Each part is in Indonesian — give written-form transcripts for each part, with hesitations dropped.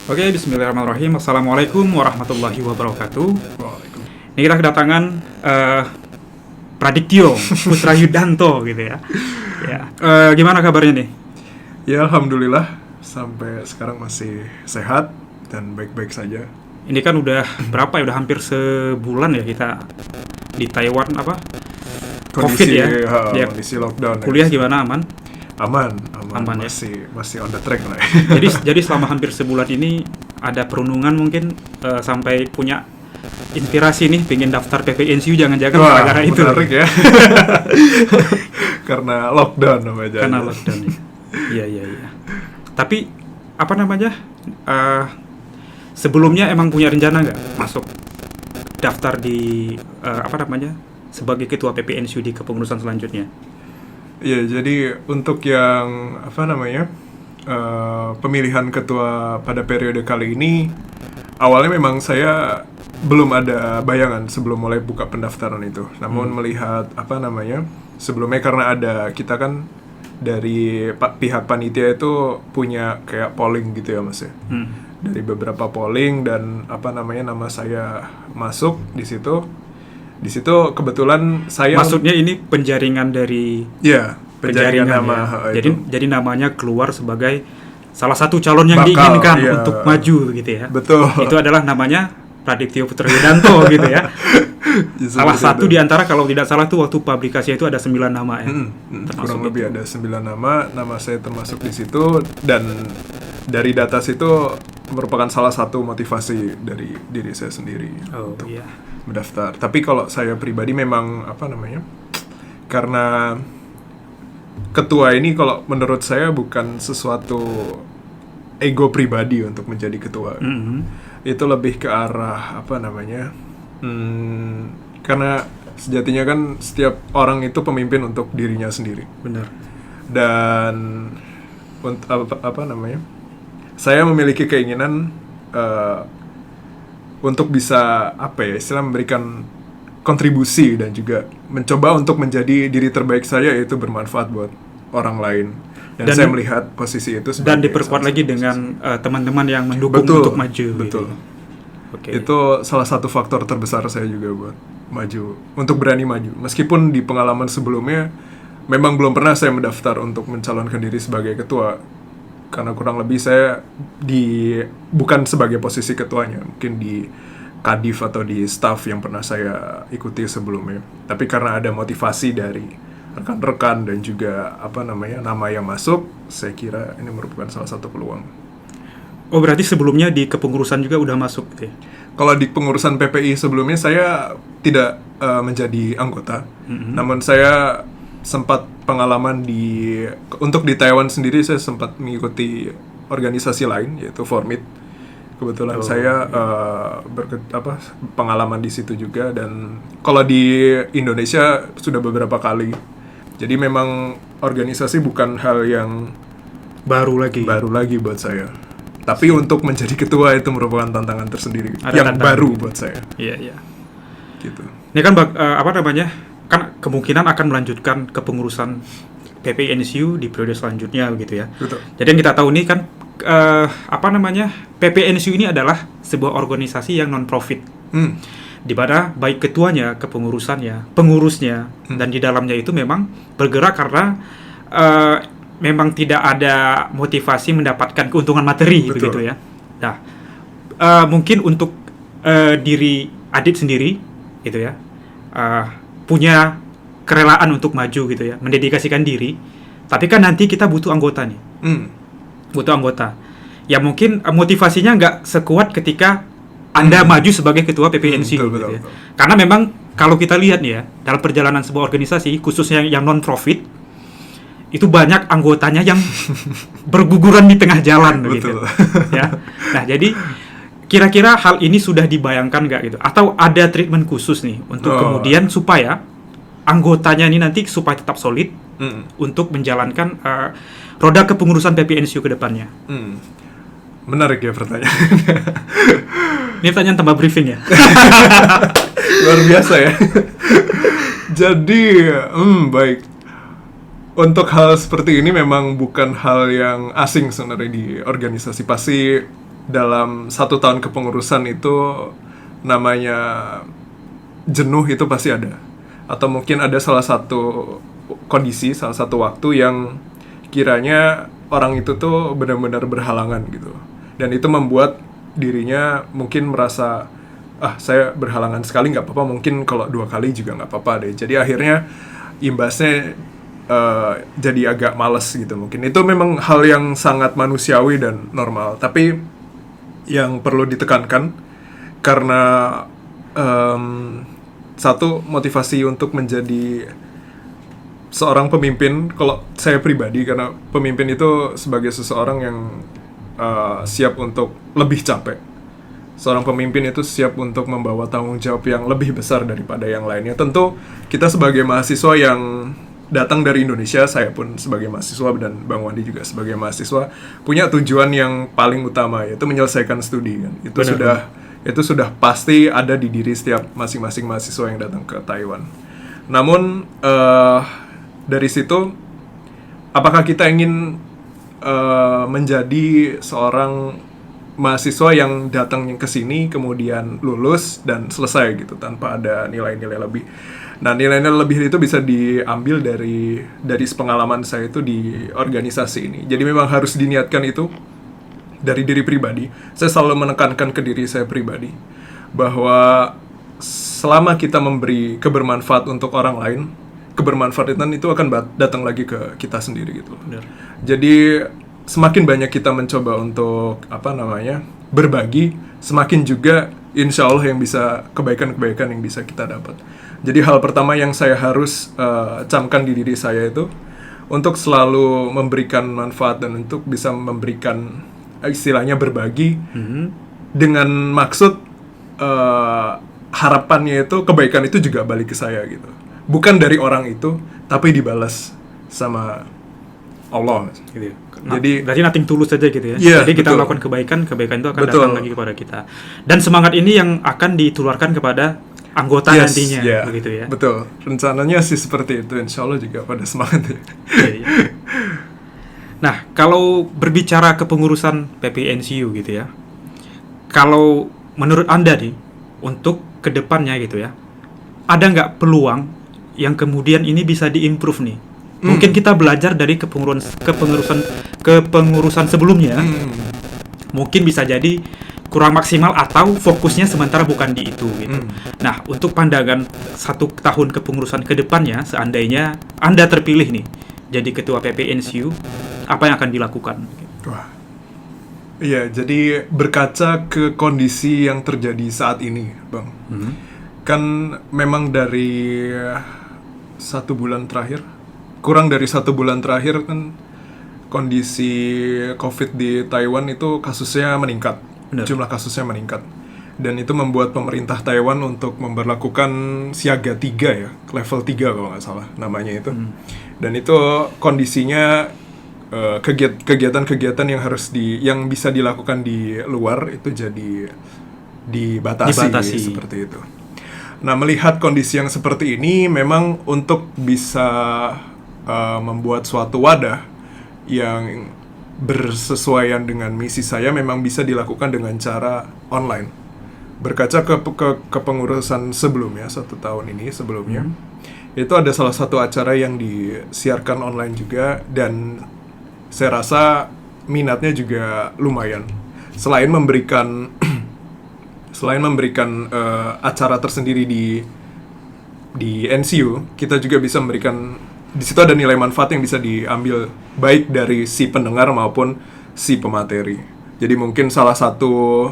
Oke, bismillahirrahmanirrahim. Assalamualaikum warahmatullahi wabarakatuh. Waalaikumsalam. Ini kita kedatangan Pradiktyo Putra Yudanto gitu ya. Ya, gimana kabarnya nih? Ya, alhamdulillah sampai sekarang masih sehat dan baik-baik saja. Ini kan udah berapa ya? Udah hampir sebulan ya kita di Taiwan COVID ya. Ya. Kondisi lockdown. Kuliah gimana, aman? Aman Ya? masih on the track lah. Ya. Jadi selama hampir sebulan ini ada perenungan mungkin sampai punya inspirasi nih pengen daftar PPNSU, jangan-jangan gara-gara itu. Menarik ya. Karena lockdown namanya. Karena lockdown ya. Iya. Tapi apa namanya? Sebelumnya emang punya rencana nggak masuk daftar di sebagai ketua PPNSU di kepengurusan selanjutnya? Iya, jadi untuk yang pemilihan ketua pada periode kali ini, awalnya memang saya belum ada bayangan sebelum mulai buka pendaftaran itu. Namun melihat sebelumnya karena kita kan dari pihak panitia itu punya kayak polling gitu ya Mas ya. Dari beberapa polling dan nama saya masuk di situ. Di situ kebetulan saya maksudnya ini penjaringan dari penjaringan nama ya. Jadi namanya keluar sebagai salah satu calon yang diinginkan untuk maju gitu ya. Betul. Itu adalah namanya Pradiktyo Putra Yudanto gitu ya. Salah satu di antara, kalau tidak salah tuh waktu publikasi itu ada 9 nama ya. Kurang lebih ada 9 nama saya termasuk di situ, dan dari data situ merupakan salah satu motivasi dari diri saya sendiri untuk mendaftar. Tapi kalau saya pribadi memang karena ketua ini kalau menurut saya bukan sesuatu ego pribadi untuk menjadi ketua. Itu lebih ke arah karena sejatinya kan setiap orang itu pemimpin untuk dirinya sendiri. Benar. Dan saya memiliki keinginan untuk bisa memberikan kontribusi dan juga mencoba untuk menjadi diri terbaik saya, yaitu bermanfaat buat orang lain. Dan saya melihat posisi itu dan diperkuat lagi dengan teman-teman yang mendukung untuk maju. Betul. Gitu. Okay. Itu salah satu faktor terbesar saya juga buat maju, untuk berani maju. Meskipun di pengalaman sebelumnya memang belum pernah saya mendaftar untuk mencalonkan diri sebagai ketua, karena kurang lebih saya bukan sebagai posisi ketuanya, mungkin di kadif atau di staff yang pernah saya ikuti sebelumnya. Tapi karena ada motivasi dari rekan-rekan dan juga nama yang masuk, saya kira ini merupakan salah satu peluang. Oh, berarti sebelumnya di kepengurusan juga udah masuk gitu ya? Kalau di pengurusan PPI sebelumnya saya tidak menjadi anggota, namun saya sempat pengalaman untuk di Taiwan sendiri, saya sempat mengikuti organisasi lain yaitu Formit. Kebetulan saya pengalaman di situ juga, dan kalau di Indonesia sudah beberapa kali. Jadi memang organisasi bukan hal yang baru lagi buat saya. Tapi untuk menjadi ketua itu merupakan tantangan tersendiri yang baru buat saya. Iya. Gitu. Ini kan kan kemungkinan akan melanjutkan kepengurusan PPNSU di periode selanjutnya begitu ya. Betul. Jadi yang kita tahu ini kan PPNSU ini adalah sebuah organisasi yang non-profit. Di mana baik ketuanya, kepengurusannya, pengurusnya, dan di dalamnya itu memang bergerak karena memang tidak ada motivasi mendapatkan keuntungan materi. Betul. Begitu ya. Nah, mungkin untuk diri Adit sendiri gitu ya, punya kerelaan untuk maju gitu ya, mendedikasikan diri. Tapi kan nanti kita butuh anggota nih. Butuh anggota. Ya mungkin motivasinya nggak sekuat ketika Anda maju sebagai ketua PPNSU gitu ya. Karena memang kalau kita lihat nih ya, dalam perjalanan sebuah organisasi, khususnya yang non-profit, itu banyak anggotanya yang berguguran di tengah jalan begitu. Ya. Nah, jadi kira-kira hal ini sudah dibayangkan nggak gitu? Atau ada treatment khusus nih untuk kemudian supaya anggotanya ini nanti supaya tetap solid untuk menjalankan roda kepengurusan PPNSU ke depannya? Menarik ya pertanyaan. Ini pertanyaan tambah briefing ya. Luar biasa ya. Jadi, baik. Untuk hal seperti ini memang bukan hal yang asing sebenarnya di organisasi. Pasti dalam 1 tahun kepengurusan itu namanya jenuh itu pasti ada. Atau mungkin ada salah satu kondisi, salah satu waktu yang kiranya orang itu tuh benar-benar berhalangan gitu. Dan itu membuat dirinya mungkin merasa, saya berhalangan sekali nggak apa-apa, mungkin kalau 2 kali juga nggak apa-apa deh. Jadi akhirnya imbasnya jadi agak males gitu mungkin. Itu memang hal yang sangat manusiawi dan normal. Tapi yang perlu ditekankan, karena satu, motivasi untuk menjadi seorang pemimpin, kalau saya pribadi, karena pemimpin itu sebagai seseorang yang siap untuk lebih capek. Seorang pemimpin itu siap untuk membawa tanggung jawab yang lebih besar daripada yang lainnya. Tentu kita sebagai mahasiswa yang datang dari Indonesia, saya pun sebagai mahasiswa dan Bang Wandi juga sebagai mahasiswa, punya tujuan yang paling utama, yaitu menyelesaikan studi kan. Itu sudah pasti ada di diri setiap masing-masing mahasiswa yang datang ke Taiwan. Namun dari situ, apakah kita ingin menjadi seorang mahasiswa yang datang ke sini kemudian lulus dan selesai gitu tanpa ada nilai-nilai lebih? Nah, nilai-nilai lebih itu bisa diambil dari pengalaman saya itu di organisasi ini. Jadi memang harus diniatkan itu dari diri pribadi. Saya selalu menekankan ke diri saya pribadi bahwa selama kita memberi kebermanfaat untuk orang lain, kebermanfaatan itu akan datang lagi ke kita sendiri gitu. Benar. Jadi semakin banyak kita mencoba untuk berbagi, semakin juga insya Allah yang bisa kebaikan-kebaikan yang bisa kita dapat. Jadi hal pertama yang saya harus camkan di diri saya itu untuk selalu memberikan manfaat dan untuk bisa memberikan istilahnya berbagi dengan maksud harapannya itu kebaikan itu juga balik ke saya gitu. Bukan dari orang itu, tapi dibalas sama Allah. Gitu. Jadi berarti nothing tulus saja gitu ya. Jadi kita melakukan kebaikan itu akan datang lagi kepada kita. Dan semangat ini yang akan ditularkan kepada anggota nantinya, begitu ya. Betul. Rencananya sih seperti itu. Insya Allah juga pada semangat ya. Nah, kalau berbicara kepengurusan PPNCU gitu ya, kalau menurut Anda nih untuk kedepannya gitu ya, ada nggak peluang yang kemudian ini bisa diimprove nih? Mungkin kita belajar dari kepengurusan sebelumnya. Mungkin bisa jadi kurang maksimal atau fokusnya sementara bukan di itu gitu. Nah, untuk pandangan 1 tahun kepengurusan ke depannya, seandainya Anda terpilih nih jadi ketua PPNCU, apa yang akan dilakukan? Wah. Iya, jadi berkaca ke kondisi yang terjadi saat ini, Bang. Kan memang dari 1 bulan terakhir, kurang dari 1 bulan terakhir kan kondisi COVID di Taiwan itu kasusnya meningkat. Benar. Jumlah kasusnya meningkat. Dan itu membuat pemerintah Taiwan untuk memberlakukan siaga 3 ya, level 3 kalau nggak salah namanya itu. Dan itu kondisinya kegiatan-kegiatan yang bisa dilakukan di luar itu jadi dibatasi. Seperti itu. Nah, melihat kondisi yang seperti ini, memang untuk bisa membuat suatu wadah yang bersesuaian dengan misi saya memang bisa dilakukan dengan cara online. Berkaca ke kepengurusan sebelumnya, 1 tahun ini sebelumnya, itu ada salah satu acara yang disiarkan online juga, dan saya rasa minatnya juga lumayan. Selain memberikan acara tersendiri di NCU, kita juga bisa memberikan, di situ ada nilai manfaat yang bisa diambil baik dari si pendengar maupun si pemateri. Jadi mungkin salah satu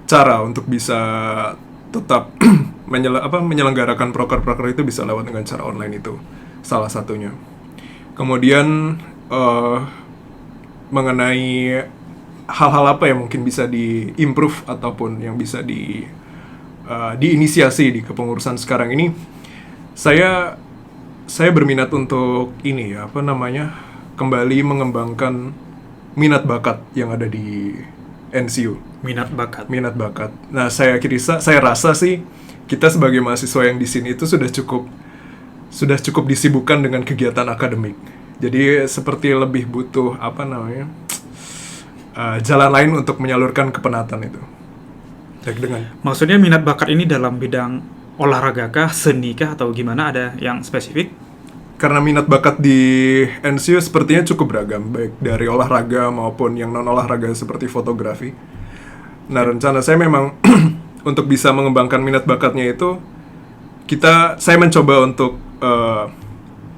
cara untuk bisa tetap menyelenggarakan proker-proker itu bisa lewat dengan cara online, itu salah satunya. Kemudian mengenai hal-hal apa yang mungkin bisa di-improve ataupun yang bisa diinisiasi di kepengurusan sekarang ini, saya berminat untuk ini ya, kembali mengembangkan minat bakat yang ada di NCU. Minat bakat. Nah, saya rasa sih kita sebagai mahasiswa yang di sini itu sudah cukup disibukkan dengan kegiatan akademik. Jadi seperti lebih butuh jalan lain untuk menyalurkan kepenatan itu. Dengan Maksudnya minat bakat ini dalam bidang olahraga kah, seni kah, atau gimana, ada yang spesifik? karena minat bakat di NCU sepertinya cukup beragam, baik dari olahraga maupun yang non olahraga seperti fotografi. Nah, rencana saya memang untuk bisa mengembangkan minat bakatnya itu, saya mencoba untuk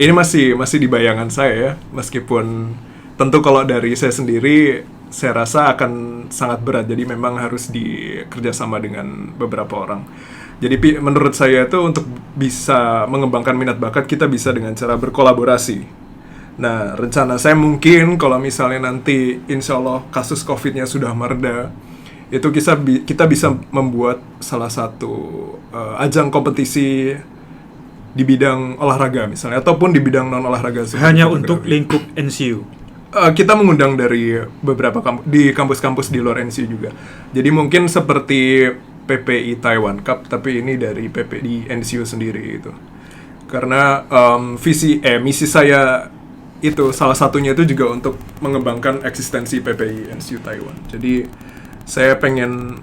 ini masih di bayangan saya ya, meskipun tentu kalau dari saya sendiri saya rasa akan sangat berat, jadi memang harus dikerjasama dengan beberapa orang. Jadi menurut saya itu untuk bisa mengembangkan minat bakat kita bisa dengan cara berkolaborasi. Nah, rencana saya mungkin kalau misalnya nanti insya Allah kasus COVID-nya sudah mereda, itu kita bisa membuat salah satu ajang kompetisi di bidang olahraga misalnya, ataupun di bidang non olahraga. Hanya untuk lingkup NCU. Kita mengundang dari beberapa di kampus-kampus di luar NCU juga. Jadi mungkin seperti PPI Taiwan Cup, tapi ini dari PPI NCU sendiri itu. Karena misi saya itu salah satunya itu juga untuk mengembangkan eksistensi PPI NCU Taiwan. Jadi saya pengen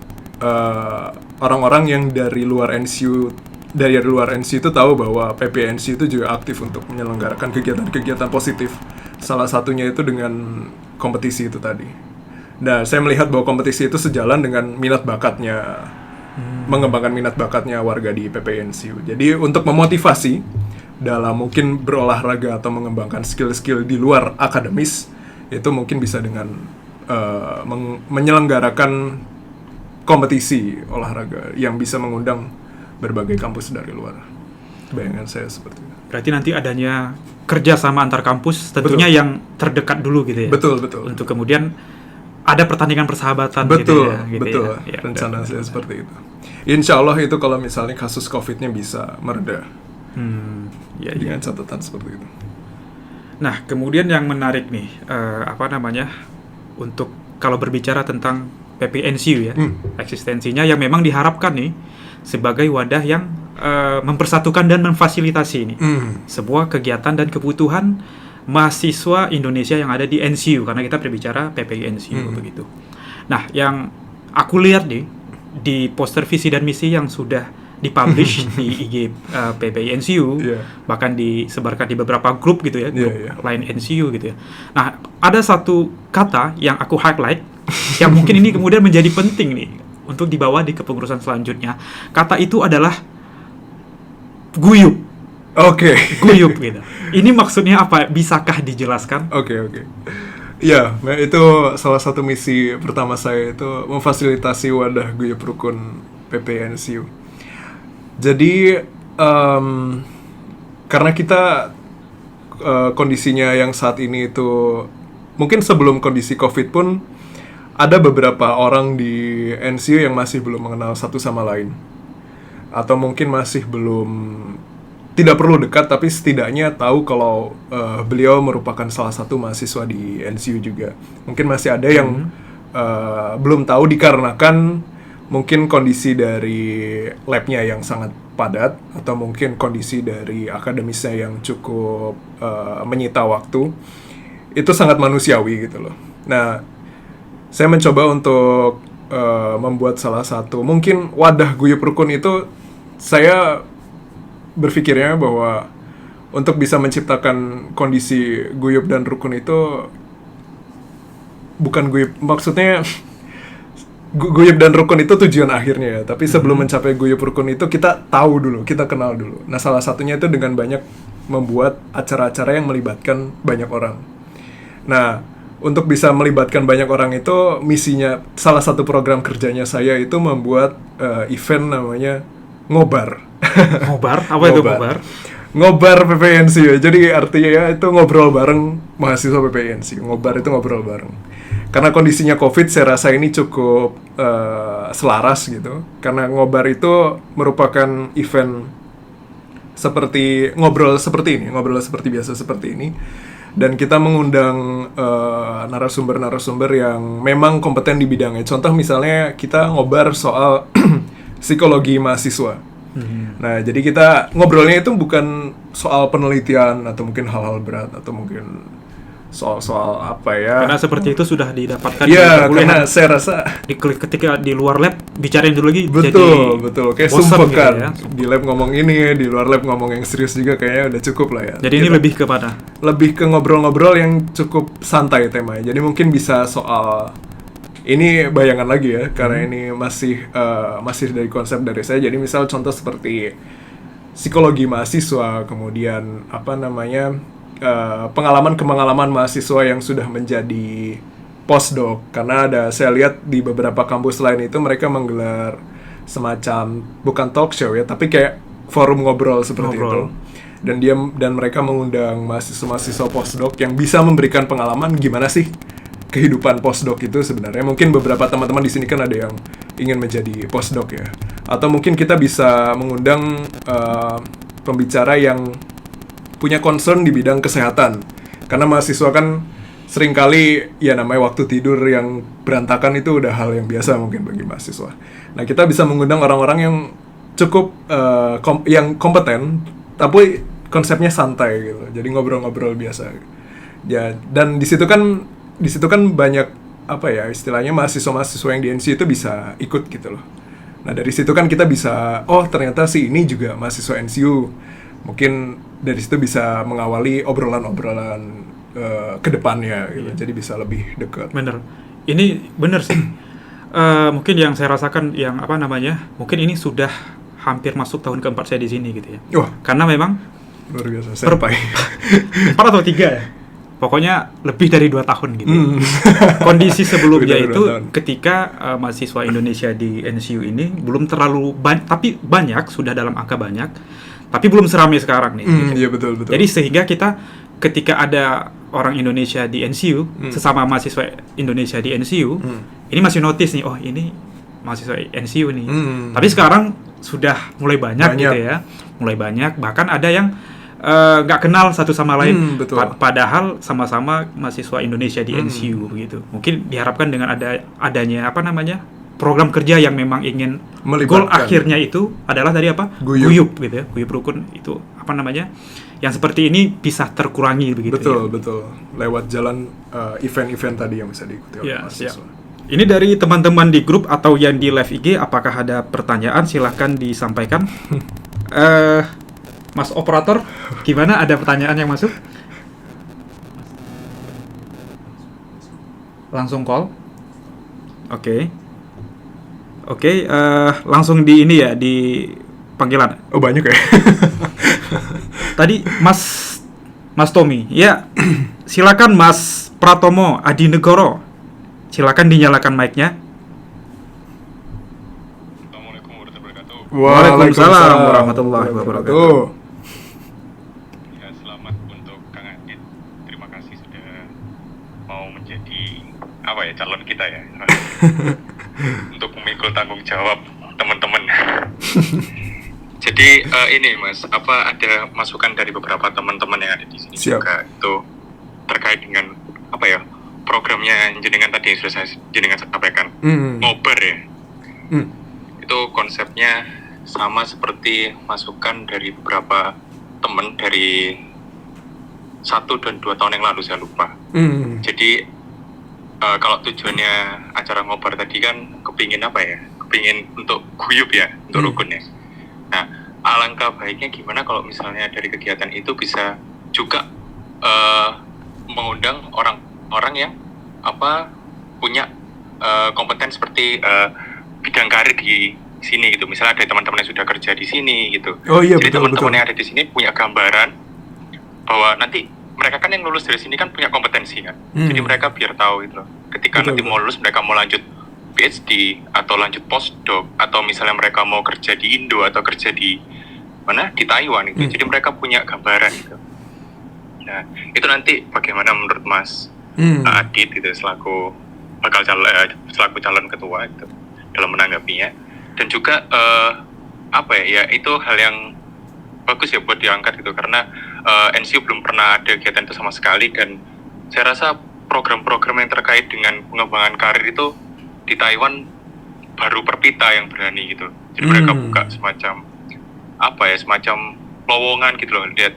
orang-orang yang dari luar NCU itu tahu bahwa PPI NCU itu juga aktif untuk menyelenggarakan kegiatan-kegiatan positif. Salah satunya itu dengan kompetisi itu tadi. Nah, saya melihat bahwa kompetisi itu sejalan dengan minat bakatnya, mengembangkan minat bakatnya warga di PPI NCU. Jadi untuk memotivasi dalam mungkin berolahraga atau mengembangkan skill-skill di luar akademis, itu mungkin bisa dengan menyelenggarakan kompetisi olahraga yang bisa mengundang berbagai kampus dari luar. Bayangan saya seperti itu. Berarti nanti adanya kerjasama antar kampus, tentunya betul, yang terdekat dulu gitu ya. Betul. Untuk kemudian ada pertandingan persahabatan betul, gitu ya. Betul, ya, rencana saya seperti itu. Insya Allah itu kalau misalnya kasus COVID-nya bisa mereda. Dengan catatan seperti itu. Nah, kemudian yang menarik nih, untuk kalau berbicara tentang PPNCU ya, eksistensinya yang memang diharapkan nih sebagai wadah yang mempersatukan dan memfasilitasi ini sebuah kegiatan dan kebutuhan mahasiswa Indonesia yang ada di NCU, karena kita berbicara PPI NCU begitu. Nah, yang aku lihat nih di poster visi dan misi yang sudah dipublish di IG PPI NCU, bahkan disebarkan di beberapa grup gitu ya, grup lain NCU gitu ya. Nah, ada satu kata yang aku highlight yang mungkin ini kemudian menjadi penting nih untuk dibawa di kepengurusan selanjutnya. Kata itu adalah guyup. Oke. Guyup gitu. Ini maksudnya apa? Bisakah dijelaskan? Oke. Ya, itu salah satu misi pertama saya, itu memfasilitasi wadah guyup rukun PPI NCU. Jadi karena kita kondisinya yang saat ini itu mungkin sebelum kondisi COVID pun ada beberapa orang di NCU yang masih belum mengenal satu sama lain, atau mungkin masih tidak perlu dekat, tapi setidaknya tahu kalau beliau merupakan salah satu mahasiswa di NCU juga. Mungkin masih ada yang belum tahu dikarenakan mungkin kondisi dari labnya yang sangat padat, atau mungkin kondisi dari akademisnya yang cukup menyita waktu. Itu sangat manusiawi gitu loh. Nah, saya mencoba untuk membuat salah satu mungkin wadah guyup rukun itu. Saya berpikirnya bahwa untuk bisa menciptakan kondisi guyup dan rukun itu bukan guyup, maksudnya guyup dan rukun itu tujuan akhirnya ya, tapi sebelum mencapai guyup rukun itu kita tahu dulu, kita kenal dulu. Nah, salah satunya itu dengan banyak membuat acara-acara yang melibatkan banyak orang. Nah, untuk bisa melibatkan banyak orang itu misinya, salah satu program kerjanya saya itu membuat event namanya Ngobar. Ngobar? Apa itu ngobar? Ngobar PPI NCU. Jadi artinya ya itu ngobrol bareng mahasiswa PPI NCU. Ngobar itu ngobrol bareng. Karena kondisinya COVID, saya rasa ini cukup selaras gitu. Karena Ngobar itu merupakan event seperti ngobrol seperti ini, ngobrol seperti biasa seperti ini. Dan kita mengundang narasumber-narasumber yang memang kompeten di bidangnya. Contoh misalnya kita ngobar soal psikologi mahasiswa. Nah, jadi kita ngobrolnya itu bukan soal penelitian atau mungkin hal-hal berat atau mungkin soal apa ya. Karena seperti itu sudah didapatkan Iya, di karena saya rasa ketika di luar lab bicarain dulu lagi betul kayak bosan sumpah gitu kan. ya. Di lab ngomong ini, di luar lab ngomong yang serius juga kayaknya udah cukup lah ya. Jadi ini lebih kepada lebih ke ngobrol-ngobrol yang cukup santai temanya. Jadi mungkin bisa soal ini bayangan lagi ya, karena ini masih dari konsep dari saya. Jadi misal contoh seperti psikologi mahasiswa, kemudian apa namanya pengalaman mahasiswa yang sudah menjadi postdoc. Karena saya lihat di beberapa kampus lain itu mereka menggelar semacam bukan talk show ya, tapi kayak forum ngobrol seperti itu. Dan mereka mengundang mahasiswa postdoc yang bisa memberikan pengalaman gimana sih kehidupan postdoc itu sebenarnya. Mungkin beberapa teman-teman di sini kan ada yang ingin menjadi postdoc ya. Atau mungkin kita bisa mengundang pembicara yang punya concern di bidang kesehatan. Karena mahasiswa kan seringkali ya namanya waktu tidur yang berantakan itu udah hal yang biasa mungkin bagi mahasiswa. Nah, kita bisa mengundang orang-orang yang cukup yang kompeten tapi konsepnya santai gitu. Jadi ngobrol-ngobrol biasa. Ya, dan di situ kan banyak apa ya istilahnya mahasiswa-mahasiswa yang di NCU itu bisa ikut gitu loh. Nah, dari situ kan kita bisa ternyata si ini juga mahasiswa NCU. Mungkin dari situ bisa mengawali obrolan-obrolan ke depannya gitu. Jadi bisa lebih dekat. Bener. Ini bener sih. Mungkin yang saya rasakan yang apa namanya? Mungkin ini sudah hampir masuk tahun keempat saya di sini gitu ya. Wah, karena memang luar biasa. Sampai 4 atau 3 ya. Pokoknya lebih dari 2 tahun gitu. Kondisi sebelumnya itu ketika mahasiswa Indonesia di NCU ini belum terlalu tapi banyak, sudah dalam angka banyak. Tapi belum seramai sekarang nih. Gitu. Iya betul. Jadi sehingga kita ketika ada orang Indonesia di NCU, sesama mahasiswa Indonesia di NCU, ini masih notice nih, oh ini mahasiswa NCU nih. Tapi sekarang sudah mulai banyak gitu ya. Mulai banyak, bahkan ada yang nggak kenal satu sama lain, padahal sama-sama mahasiswa Indonesia di NCU gitu. Mungkin diharapkan dengan adanya apa namanya program kerja yang memang ingin goal akhirnya itu adalah dari apa? Guyup gitu ya. Guyup rukun itu apa namanya? Yang seperti ini bisa terkurangi begitu. Betul. Lewat jalan event-event tadi yang bisa diikuti oleh mahasiswa. Ini dari teman-teman di grup atau yang di live IG, apakah ada pertanyaan? Silahkan disampaikan. Mas operator, gimana? Ada pertanyaan yang masuk? Langsung call. Oke, langsung di ini ya, di panggilan. Oh, banyak ya. Tadi Mas Tommy. Ya, silakan Mas Pratomo Adinegoro. Silakan dinyalakan mic-nya. Assalamualaikum warahmatullahi wabarakatuh. Waalaikumsalam warahmatullahi wabarakatuh. Ya, selamat untuk Kang Adit. Terima kasih sudah mau menjadi calon kita ya. Untuk memikul tanggung jawab teman-teman. Jadi ini Mas, ada masukan dari beberapa teman-teman yang ada di sini. Siap. Juga itu terkait dengan programnya jenengan tadi yang sudah jenengan sampaikan. Ngobar ya. Itu konsepnya sama seperti masukan dari beberapa teman dari 1 dan 2 tahun yang lalu, saya lupa. Jadi kalau tujuannya acara ngobar tadi kan kepingin untuk guyup ya, untuk rukun ya. Nah, alangkah baiknya gimana kalau misalnya dari kegiatan itu bisa juga mengundang orang-orang yang punya kompeten seperti bidang karir di sini gitu. Misalnya ada teman-teman yang sudah kerja di sini gitu. Oh iya, jadi betul. Teman-teman yang ada di sini punya gambaran bahwa nanti mereka kan yang lulus dari sini kan punya kompetensi kan. Jadi mereka biar tahu gitu loh. Ketika nanti mau lulus mereka mau lanjut PhD atau lanjut postdoc atau misalnya mereka mau kerja di Indo atau kerja di mana di Taiwan gitu. Jadi mereka punya gambaran gitu. Nah, itu nanti bagaimana menurut Mas Adit gitu selaku calon ketua gitu dalam menanggapinya. Dan juga itu hal yang bagus ya buat diangkat gitu karena NCU belum pernah ada kegiatan itu sama sekali dan saya rasa program-program yang terkait dengan pengembangan karir itu di Taiwan baru Perpita yang berani gitu. Jadi mereka buka semacam semacam lowongan gitu loh. Lihat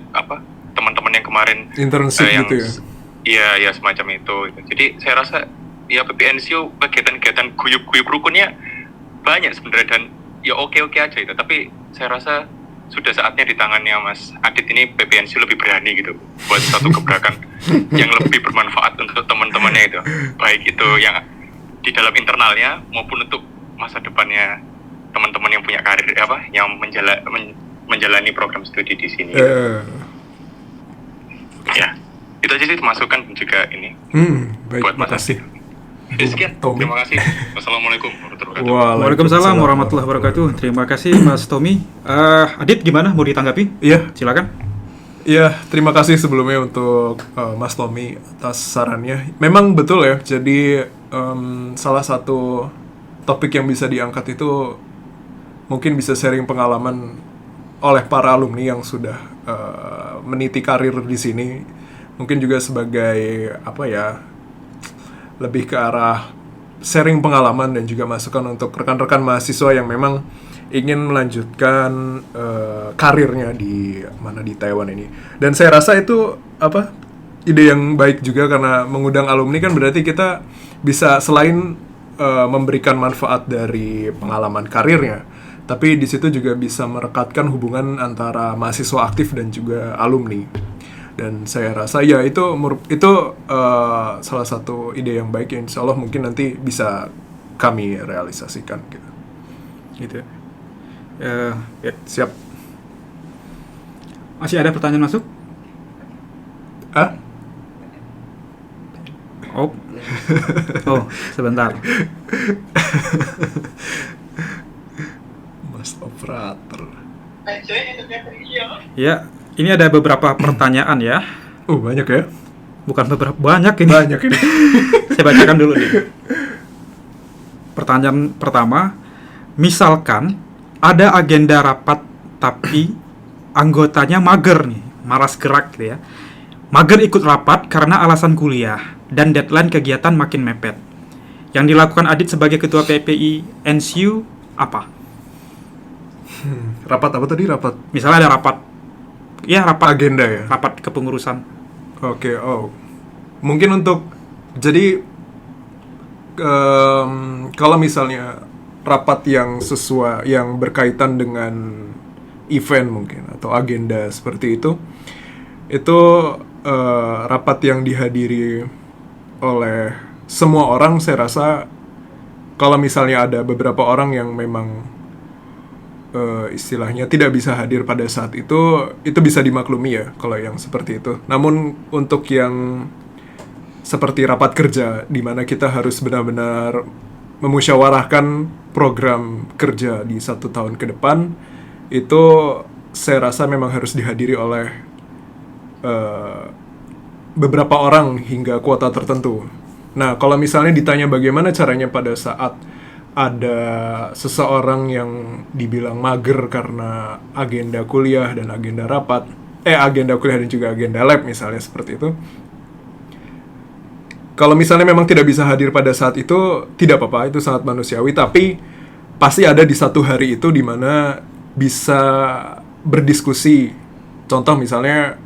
teman-teman yang kemarin internship yang gitu ya. Iya, ya semacam itu. Jadi saya rasa ya PPNCU kegiatan-kegiatan guyup-guyup rukunnya banyak sebenarnya dan ya oke-oke aja itu. Tapi saya rasa sudah saatnya di tangannya Mas Adit ini PPNCU lebih berani gitu buat satu gebrakan yang lebih bermanfaat untuk teman-temannya itu. Baik itu yang di dalam internalnya maupun untuk masa depannya teman-teman yang punya karir yang menjalani program studi di sini. Ya, itu aja sih masukan juga ini. Baik, buat Mas makasih. Sekian, terima kasih. Wassalamualaikum warahmatullahi wabarakatuh. Waalaikumsalam warahmatullahi wabarakatuh. Terima kasih Mas Tommy. Adit gimana? Mau ditanggapi? Iya. Silakan. Iya, terima kasih sebelumnya untuk Mas Tommy atas sarannya. Memang betul ya. Jadi salah satu topik yang bisa diangkat itu mungkin bisa sharing pengalaman oleh para alumni yang sudah meniti karir di sini. Mungkin juga sebagai lebih ke arah sharing pengalaman dan juga masukan untuk rekan-rekan mahasiswa yang memang ingin melanjutkan karirnya di Taiwan ini. Dan saya rasa itu ide yang baik juga, karena mengundang alumni kan berarti kita bisa selain memberikan manfaat dari pengalaman karirnya, tapi di situ juga bisa merekatkan hubungan antara mahasiswa aktif dan juga alumni. Dan saya rasa ya itu salah satu ide yang baik yang insya Allah mungkin nanti bisa kami realisasikan gitu. Ya. Siap. Masih ada pertanyaan masuk? Oh, sebentar. Mas operator. Ya, ini ada beberapa pertanyaan ya. Banyak ya? Bukan beberapa, banyak ini. Banyak ini. Saya bacakan dulu nih. Pertanyaan pertama, misalkan ada agenda rapat tapi anggotanya mager nih, malas gerak gitu ya. Mager ikut rapat karena alasan kuliah dan deadline kegiatan makin mepet. Yang dilakukan Adit sebagai ketua PPI NCU apa? Rapat apa tadi? Rapat? Misalnya ada rapat. Ya, rapat agenda ya? Rapat kepengurusan. Oke, mungkin untuk jadi kalau misalnya rapat yang sesuai, yang berkaitan dengan event mungkin atau agenda seperti itu rapat yang dihadiri oleh semua orang, saya rasa kalau misalnya ada beberapa orang yang memang istilahnya tidak bisa hadir pada saat itu bisa dimaklumi ya kalau yang seperti itu. Namun untuk yang seperti rapat kerja di mana kita harus benar-benar memusyawarahkan program kerja di 1 tahun ke depan, itu saya rasa memang harus dihadiri oleh beberapa orang hingga kuota tertentu. Nah, kalau misalnya ditanya bagaimana caranya pada saat ada seseorang yang dibilang mager karena agenda kuliah dan agenda rapat, agenda kuliah dan juga agenda lab misalnya seperti itu. Kalau misalnya memang tidak bisa hadir pada saat itu, tidak apa-apa, itu sangat manusiawi, tapi pasti ada di satu hari itu di mana bisa berdiskusi. Contoh misalnya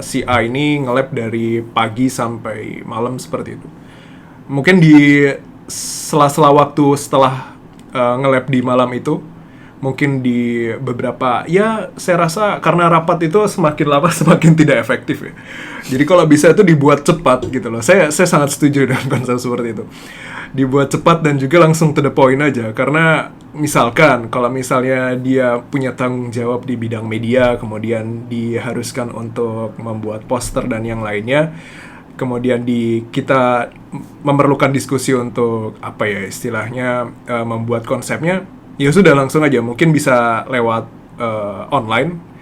si A ini nge-lab dari pagi sampai malam seperti itu. Mungkin di sela-sela waktu setelah nge-lab di malam itu, mungkin di beberapa, ya saya rasa karena rapat itu semakin lama semakin tidak efektif ya. Jadi kalau bisa itu dibuat cepat gitu loh. Saya sangat setuju dengan konsep seperti itu. Dibuat cepat dan juga langsung to the point aja. Karena misalkan kalau misalnya dia punya tanggung jawab di bidang media, kemudian diharuskan untuk membuat poster dan yang lainnya, kemudian kita memerlukan diskusi untuk istilahnya membuat konsepnya, ya sudah langsung aja, mungkin bisa lewat online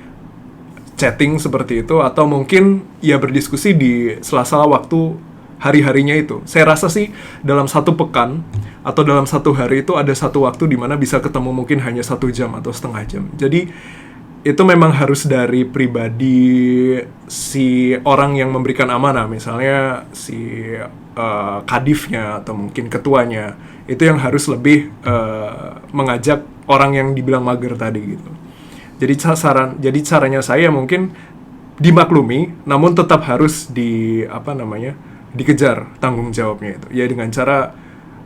chatting seperti itu, atau mungkin ya berdiskusi di sela-sela waktu hari-harinya itu. Saya rasa sih dalam 1 pekan atau dalam 1 hari itu ada satu waktu di mana bisa ketemu mungkin hanya 1 jam atau setengah jam. Jadi itu memang harus dari pribadi si orang yang memberikan amanah, misalnya si kadifnya atau mungkin ketuanya, itu yang harus lebih mengajak orang yang dibilang mager tadi gitu. Jadi caranya saya mungkin dimaklumi, namun tetap harus dikejar tanggung jawabnya itu. Ya dengan cara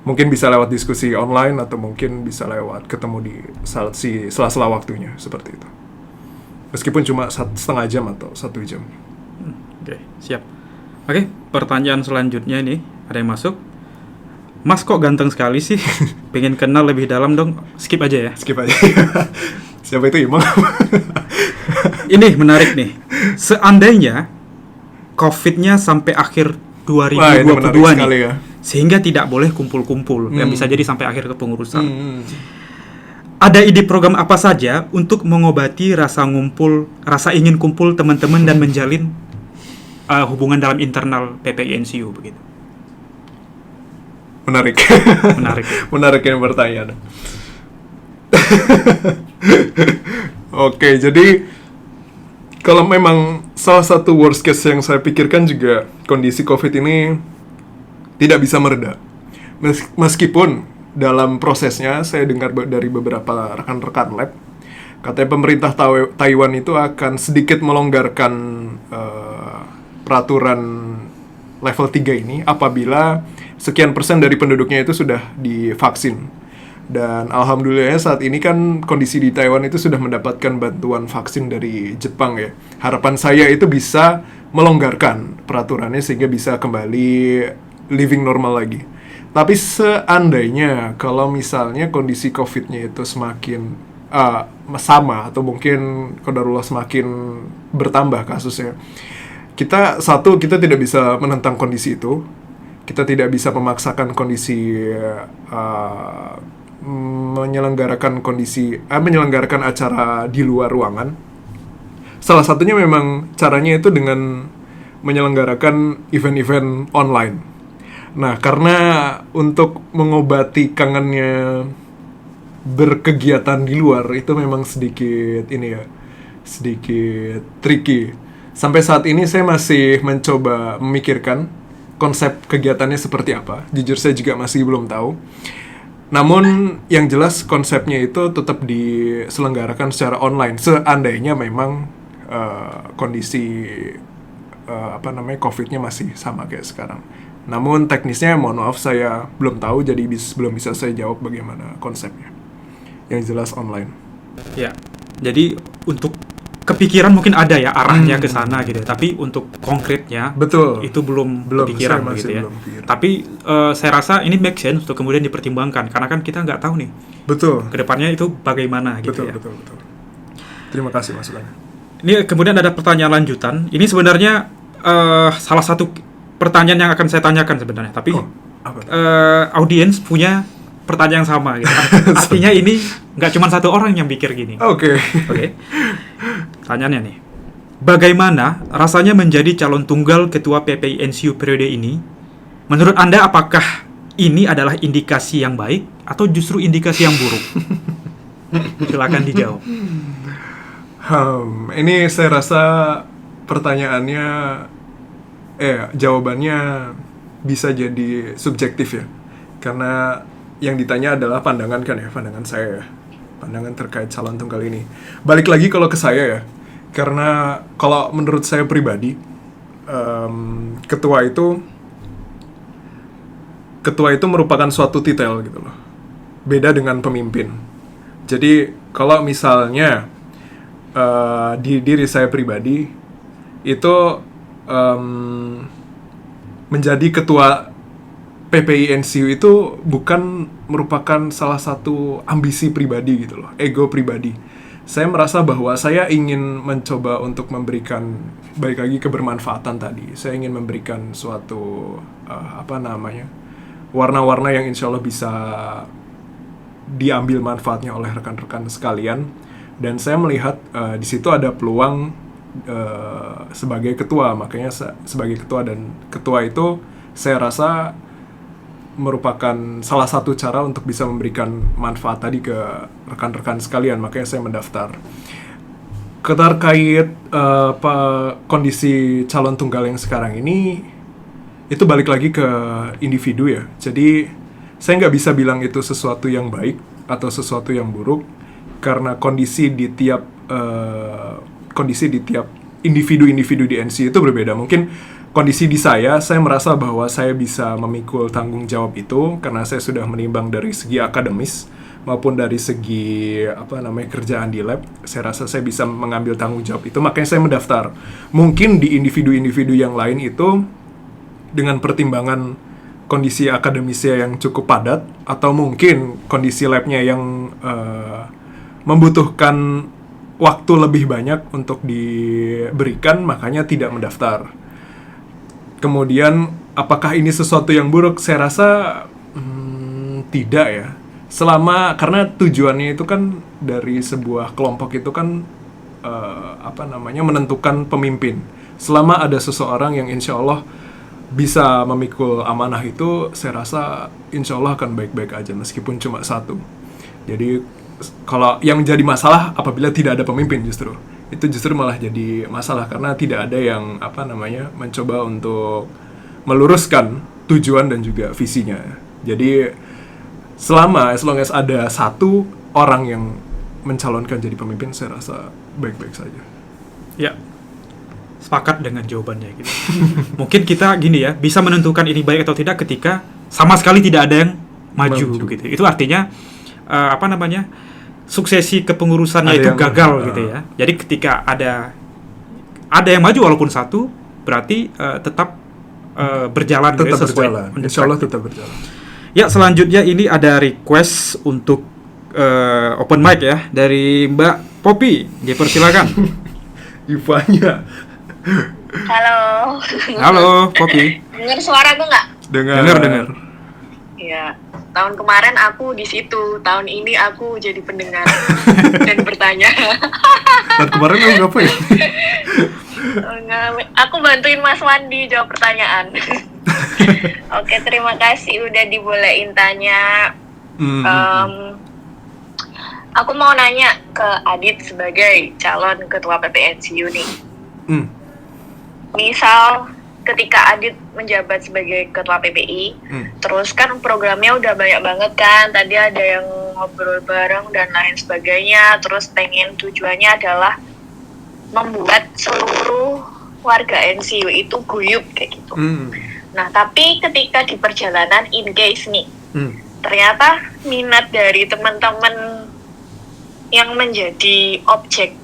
mungkin bisa lewat diskusi online atau mungkin bisa lewat ketemu di sela-sela waktunya seperti itu. Meskipun cuma setengah jam atau 1 jam. Oke, siap. Oke, pertanyaan selanjutnya ini ada yang masuk. Mas kok ganteng sekali sih? Pengen kenal lebih dalam dong. Skip aja ya. Skip aja. Siapa itu Imam? Ini menarik nih. Seandainya COVID-nya sampai akhir 2022 nih, ya. sehingga tidak boleh kumpul-kumpul, yang bisa jadi sampai akhir kepengurusan. Ada ide program apa saja untuk mengobati rasa ingin kumpul teman-teman dan menjalin hubungan dalam internal PPI-NCU begitu? Menarik. Menarik yang pertanyaan. Oke, jadi kalau memang salah satu worst case yang saya pikirkan juga kondisi COVID ini tidak bisa mereda. Meskipun dalam prosesnya saya dengar dari beberapa rekan-rekan lab, katanya pemerintah Taiwan itu akan sedikit melonggarkan peraturan level 3 ini apabila sekian persen dari penduduknya itu sudah divaksin. Dan alhamdulillahnya saat ini kan kondisi di Taiwan itu sudah mendapatkan bantuan vaksin dari Jepang ya. Harapan saya itu bisa melonggarkan peraturannya sehingga bisa kembali living normal lagi. Tapi seandainya kalau misalnya kondisi COVID-nya itu semakin sama atau mungkin qadarullah semakin bertambah kasusnya, kita tidak bisa menentang kondisi itu. Kita tidak bisa memaksakan kondisi menyelenggarakan acara di luar ruangan. Salah satunya memang caranya itu dengan menyelenggarakan event-event online. Nah, karena untuk mengobati kangennya berkegiatan di luar itu memang sedikit tricky. Sampai saat ini saya masih mencoba memikirkan konsep kegiatannya seperti apa. Jujur saya juga masih belum tahu. Namun yang jelas konsepnya itu tetap diselenggarakan secara online. Seandainya memang kondisi COVID-nya masih sama kayak sekarang. Namun teknisnya mohon maaf saya belum tahu, jadi belum bisa saya jawab bagaimana konsepnya. Yang jelas online. Ya, jadi untuk kepikiran mungkin ada ya arahnya ke sana gitu, tapi untuk konkretnya betul itu belum kepikiran gitu ya. Tapi saya rasa ini make sense untuk kemudian dipertimbangkan karena kan kita nggak tahu nih. Betul. Kedepannya itu bagaimana gitu ya. Betul. Terima kasih masukannya. Ini kemudian ada pertanyaan lanjutan. Ini sebenarnya salah satu pertanyaan yang akan saya tanyakan sebenarnya, tapi audiens punya pertanyaan yang sama gitu. Artinya ini nggak cuma satu orang yang pikir gini. Oke. Pertanyaannya nih, bagaimana rasanya menjadi calon tunggal ketua PPI-NCU periode ini? Menurut Anda apakah ini adalah indikasi yang baik atau justru indikasi yang buruk? Silakan dijawab. Ini saya rasa pertanyaannya, jawabannya bisa jadi subjektif ya, karena yang ditanya adalah pandangan saya ya, pandangan terkait calon tunggal ini. Balik lagi kalau ke saya ya, karena kalau menurut saya pribadi, ketua itu merupakan suatu titel gitu loh, beda dengan pemimpin. Jadi kalau misalnya di diri saya pribadi itu menjadi ketua PPI-NCU itu bukan merupakan salah satu ambisi pribadi gitu loh, ego pribadi. Saya merasa bahwa saya ingin mencoba untuk memberikan, balik lagi kebermanfaatan tadi. Saya ingin memberikan suatu warna-warna yang insya Allah bisa diambil manfaatnya oleh rekan-rekan sekalian. Dan saya melihat di situ ada peluang sebagai ketua. Makanya sebagai ketua, dan ketua itu saya rasa merupakan salah satu cara untuk bisa memberikan manfaat tadi ke rekan-rekan sekalian, makanya saya mendaftar. Terkait kondisi calon tunggal yang sekarang ini, itu balik lagi ke individu ya. Jadi saya nggak bisa bilang itu sesuatu yang baik atau sesuatu yang buruk, karena kondisi di tiap individu-individu di NCU itu berbeda. Mungkin kondisi di saya merasa bahwa saya bisa memikul tanggung jawab itu karena saya sudah menimbang dari segi akademis maupun dari segi kerjaan di lab. Saya rasa saya bisa mengambil tanggung jawab itu, makanya saya mendaftar. Mungkin di individu-individu yang lain itu dengan pertimbangan kondisi akademisnya yang cukup padat, atau mungkin kondisi labnya yang membutuhkan waktu lebih banyak untuk diberikan, makanya tidak mendaftar. Kemudian, apakah ini sesuatu yang buruk? Saya rasa tidak ya. Karena tujuannya itu kan dari sebuah kelompok itu kan menentukan pemimpin. Selama ada seseorang yang insya Allah bisa memikul amanah itu, saya rasa insya Allah akan baik-baik aja meskipun cuma satu. Jadi kalau yang jadi masalah apabila tidak ada pemimpin, justru malah jadi masalah karena tidak ada yang mencoba untuk meluruskan tujuan dan juga visinya. Jadi as long as ada satu orang yang mencalonkan jadi pemimpin, saya rasa baik-baik saja. Ya, sepakat dengan jawabannya gitu. Mungkin kita gini ya, bisa menentukan ini baik atau tidak ketika sama sekali tidak ada yang maju. Gitu. Itu artinya suksesi kepengurusannya itu gagal gitu ya. Jadi ketika ada yang maju walaupun satu, berarti tetap berjalan berjalan. Insya Allah tetap berjalan. Ya, selanjutnya ini ada request untuk open mic ya dari Mbak Poppy. Dipersilakan. Ivanya. Halo, Poppy. Dengar suaraku nggak? Dengar. Iya. Tahun kemarin aku di situ, tahun ini aku jadi pendengar dan bertanya. Tahun kemarin aku ngapain? Aku bantuin Mas Wandi jawab pertanyaan. Oke, terima kasih udah dibolehin tanya. Aku mau nanya ke Adit sebagai calon ketua PPNCU nih. Misal ketika Adit menjabat sebagai ketua PPI, terus kan programnya udah banyak banget kan, tadi ada yang ngobrol bareng dan lain sebagainya, terus tujuannya adalah membuat seluruh warga NCU itu guyup kayak gitu. Nah, tapi ketika di perjalanan in case nih, ternyata minat dari teman-teman yang menjadi objek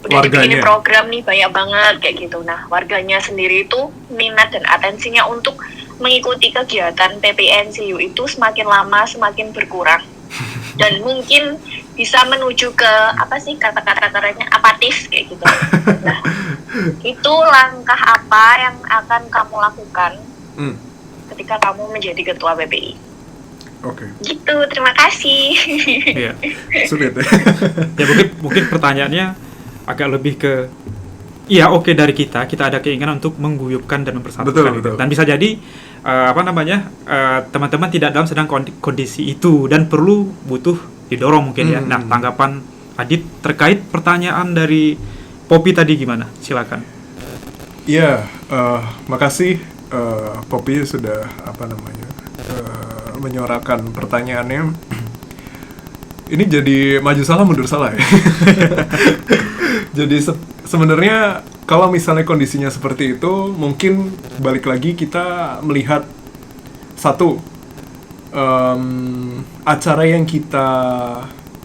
udah dibikin program nih banyak banget kayak gitu. Nah, warganya sendiri itu minat dan atensinya untuk mengikuti kegiatan PPNCU itu semakin lama semakin berkurang. Dan mungkin bisa menuju ke kata-katanya apatis kayak gitu. Nah, itu langkah apa yang akan kamu lakukan ketika kamu menjadi ketua PPI? Oke. Gitu, terima kasih. Iya. Sulit ya. Ya mungkin pertanyaannya agak lebih ke dari kita ada keinginan untuk mengguyupkan dan mempersatukan. Betul. Dan bisa jadi teman-teman tidak dalam sedang kondisi itu dan butuh didorong mungkin ya. Nah, tanggapan Adit terkait pertanyaan dari Poppy tadi gimana? Silakan. Iya, makasih Poppy sudah menyuarakan pertanyaannya. Ini jadi maju salah mundur salah ya. Jadi sebenarnya kalau misalnya kondisinya seperti itu, mungkin balik lagi kita melihat satu acara yang kita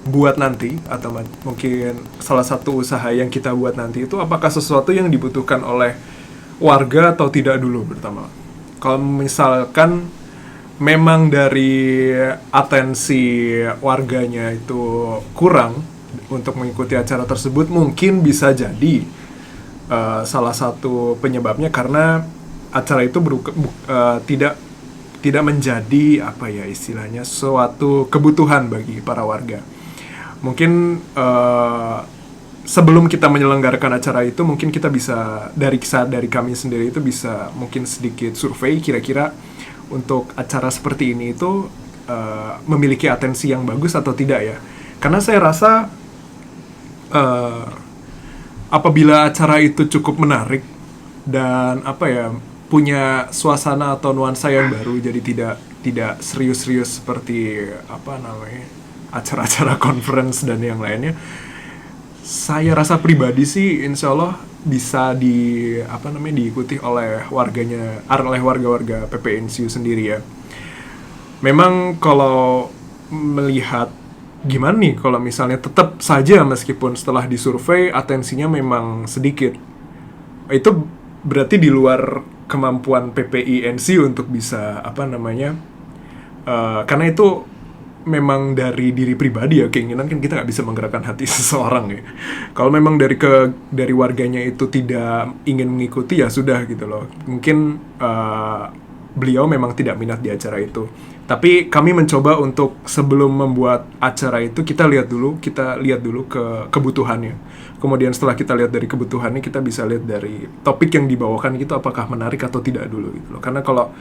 buat nanti, atau mungkin salah satu usaha yang kita buat nanti itu apakah sesuatu yang dibutuhkan oleh warga atau tidak dulu pertama. Kalau misalkan memang dari atensi warganya itu kurang untuk mengikuti acara tersebut, mungkin bisa jadi salah satu penyebabnya karena acara itu tidak menjadi istilahnya suatu kebutuhan bagi para warga. Mungkin sebelum kita menyelenggarakan acara itu, mungkin kita bisa dari kami sendiri itu bisa mungkin sedikit survei kira-kira untuk acara seperti ini itu memiliki atensi yang bagus atau tidak ya. Karena saya rasa apabila acara itu cukup menarik dan punya suasana atau nuansa yang baru, jadi tidak serius-serius seperti acara-acara conference dan yang lainnya, saya rasa pribadi sih insya Allah bisa diikuti oleh warga-warga PPNCU sendiri ya. Memang kalau melihat gimana nih kalau misalnya tetap saja meskipun setelah disurvei atensinya memang sedikit, itu berarti di luar kemampuan PPI-NCU untuk bisa karena itu memang dari diri pribadi ya, keinginan kan kita nggak bisa menggerakkan hati seseorang ya. Kalau memang dari warganya itu tidak ingin mengikuti ya sudah gitu loh. Mungkin beliau memang tidak minat di acara itu. Tapi kami mencoba untuk sebelum membuat acara itu kita lihat dulu ke kebutuhannya. Kemudian setelah kita lihat dari kebutuhannya, kita bisa lihat dari topik yang dibawakan itu apakah menarik atau tidak dulu gitu loh. Karena kalau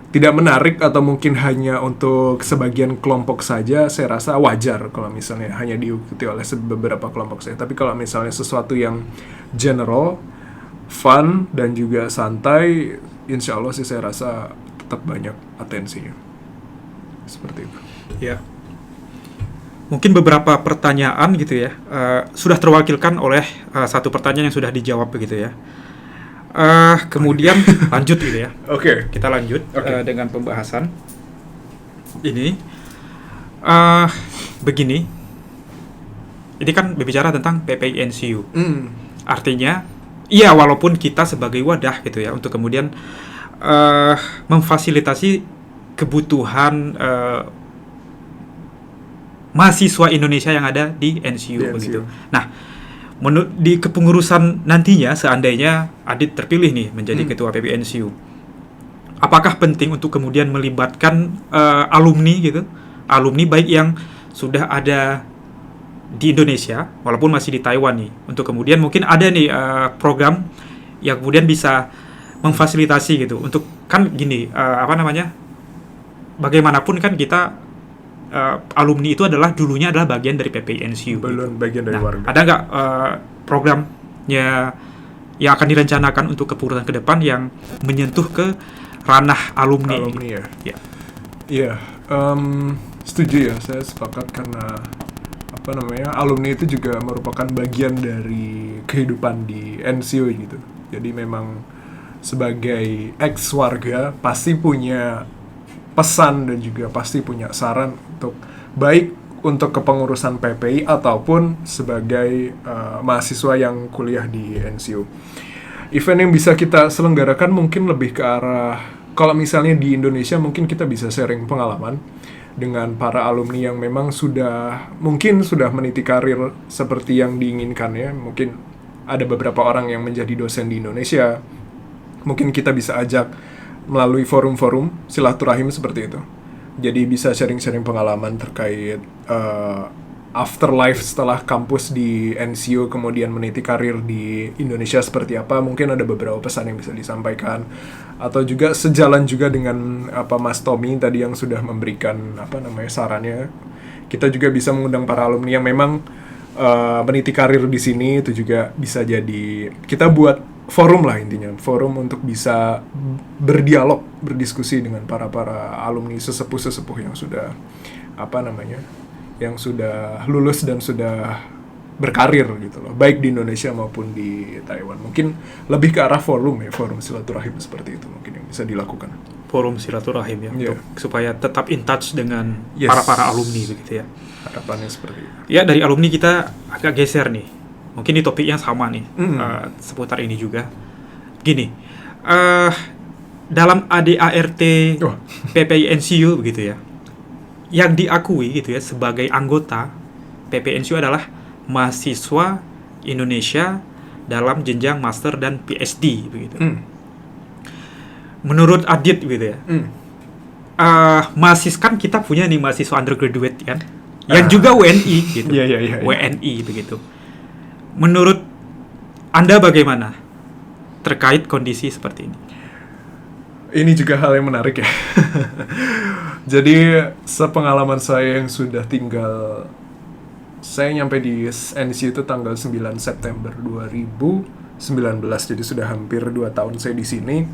tidak menarik atau mungkin hanya untuk sebagian kelompok saja, saya rasa wajar kalau misalnya hanya diikuti oleh beberapa kelompok saja. Tapi kalau misalnya sesuatu yang general, fun, dan juga santai, insya Allah sih saya rasa tetap banyak atensinya. Seperti itu. Ya. Mungkin beberapa pertanyaan gitu ya, sudah terwakilkan oleh satu pertanyaan yang sudah dijawab begitu ya. Kemudian lanjut gitu ya. Oke. Kita lanjut dengan pembahasan ini. Begini, ini kan berbicara tentang PPI-NCU. Artinya, iya walaupun kita sebagai wadah gitu ya untuk kemudian memfasilitasi kebutuhan mahasiswa Indonesia yang ada di NCU begitu. Nah, di kepengurusan nantinya seandainya Adit terpilih nih menjadi ketua PPI-NCU, apakah penting untuk kemudian melibatkan alumni gitu, alumni baik yang sudah ada di Indonesia walaupun masih di Taiwan nih, untuk kemudian mungkin ada nih program yang kemudian bisa memfasilitasi gitu, untuk kan gini bagaimanapun kan kita alumni itu dulunya adalah bagian dari PPI-NCU. Belum bagian dari warga. Ada nggak programnya yang akan direncanakan untuk kepengurusan ke depan yang menyentuh ke ranah alumni? Alumni ya. Iya, setuju ya, saya sepakat karena alumni itu juga merupakan bagian dari kehidupan di NCU gitu. Jadi memang sebagai ex warga pasti punya pesan dan juga pasti punya saran untuk baik untuk kepengurusan PPI ataupun sebagai mahasiswa yang kuliah di NCU. Event yang bisa kita selenggarakan mungkin lebih ke arah, kalau misalnya di Indonesia mungkin kita bisa sharing pengalaman dengan para alumni yang memang sudah meniti karir seperti yang diinginkannya. Mungkin ada beberapa orang yang menjadi dosen di Indonesia. Mungkin kita bisa ajak melalui forum-forum silaturahim seperti itu. Jadi bisa sharing-sharing pengalaman terkait afterlife setelah kampus di NCU, kemudian meniti karir di Indonesia seperti apa. Mungkin ada beberapa pesan yang bisa disampaikan. Atau juga sejalan juga dengan Mas Tommy tadi yang sudah memberikan sarannya. Kita juga bisa mengundang para alumni yang memang meniti karir di sini. Itu juga bisa jadi kita buat forum lah, intinya forum untuk bisa berdialog, berdiskusi dengan para alumni sesepuh yang sudah yang sudah lulus dan sudah berkarir gitu loh, baik di Indonesia maupun di Taiwan. Mungkin lebih ke arah forum silaturahim seperti itu mungkin yang bisa dilakukan. Forum silaturahim ya, untuk supaya tetap in touch dengan para alumni begitu ya. Harapannya seperti itu. Ya, dari alumni kita agak geser nih. Mungkin di topiknya sama nih, seputar ini juga. Gini, dalam ADART PPI-NCU begitu ya, yang diakui gitu ya sebagai anggota PPI-NCU adalah mahasiswa Indonesia dalam jenjang master dan PhD begitu. Menurut Adit gitu ya, kan kita punya nih mahasiswa undergraduate kan, yang juga WNI gitu, WNI begitu. Menurut Anda bagaimana terkait kondisi seperti ini? Ini juga hal yang menarik ya. Jadi sepengalaman saya yang sudah tinggal, saya nyampe di NCU itu tanggal 9 September 2019, jadi sudah hampir 2 tahun saya di sini.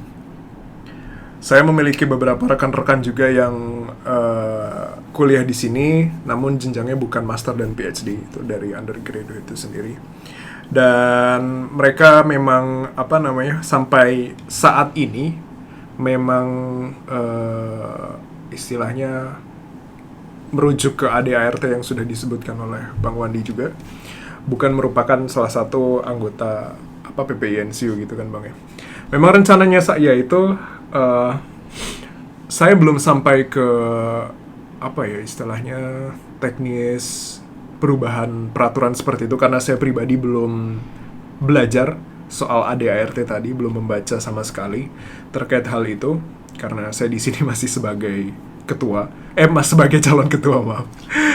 saya memiliki beberapa rekan-rekan juga yang kuliah di sini, namun jenjangnya bukan master dan PhD, itu dari undergraduate itu sendiri. Dan mereka memang sampai saat ini memang istilahnya merujuk ke ADART yang sudah disebutkan oleh Bang Wandi juga, bukan merupakan salah satu anggota PPI NCU gitu kan Bang ya. Memang rencananya saya itu saya belum sampai ke istilahnya teknis perubahan peraturan seperti itu, karena saya pribadi belum belajar soal ADART tadi, belum membaca sama sekali terkait hal itu, karena saya di sini masih sebagai ketua, sebagai calon ketua, maaf.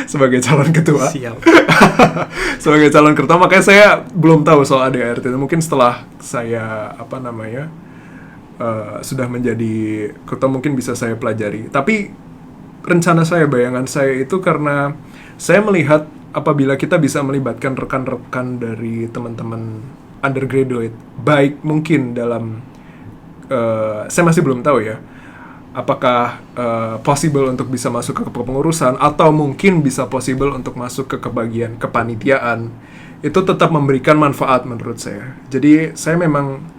Sebagai calon ketua. Siap. Sebagai calon ketua, makanya saya belum tahu soal ADART itu. Mungkin setelah saya sudah menjadi ketua mungkin bisa saya pelajari. Tapi rencana saya, bayangan saya itu karena saya melihat apabila kita bisa melibatkan rekan-rekan dari teman-teman undergraduate, baik mungkin dalam saya masih belum tahu ya, apakah possible untuk bisa masuk ke kepengurusan, atau mungkin bisa possible untuk masuk ke kebagian kepanitiaan, itu tetap memberikan manfaat menurut saya. Jadi saya memang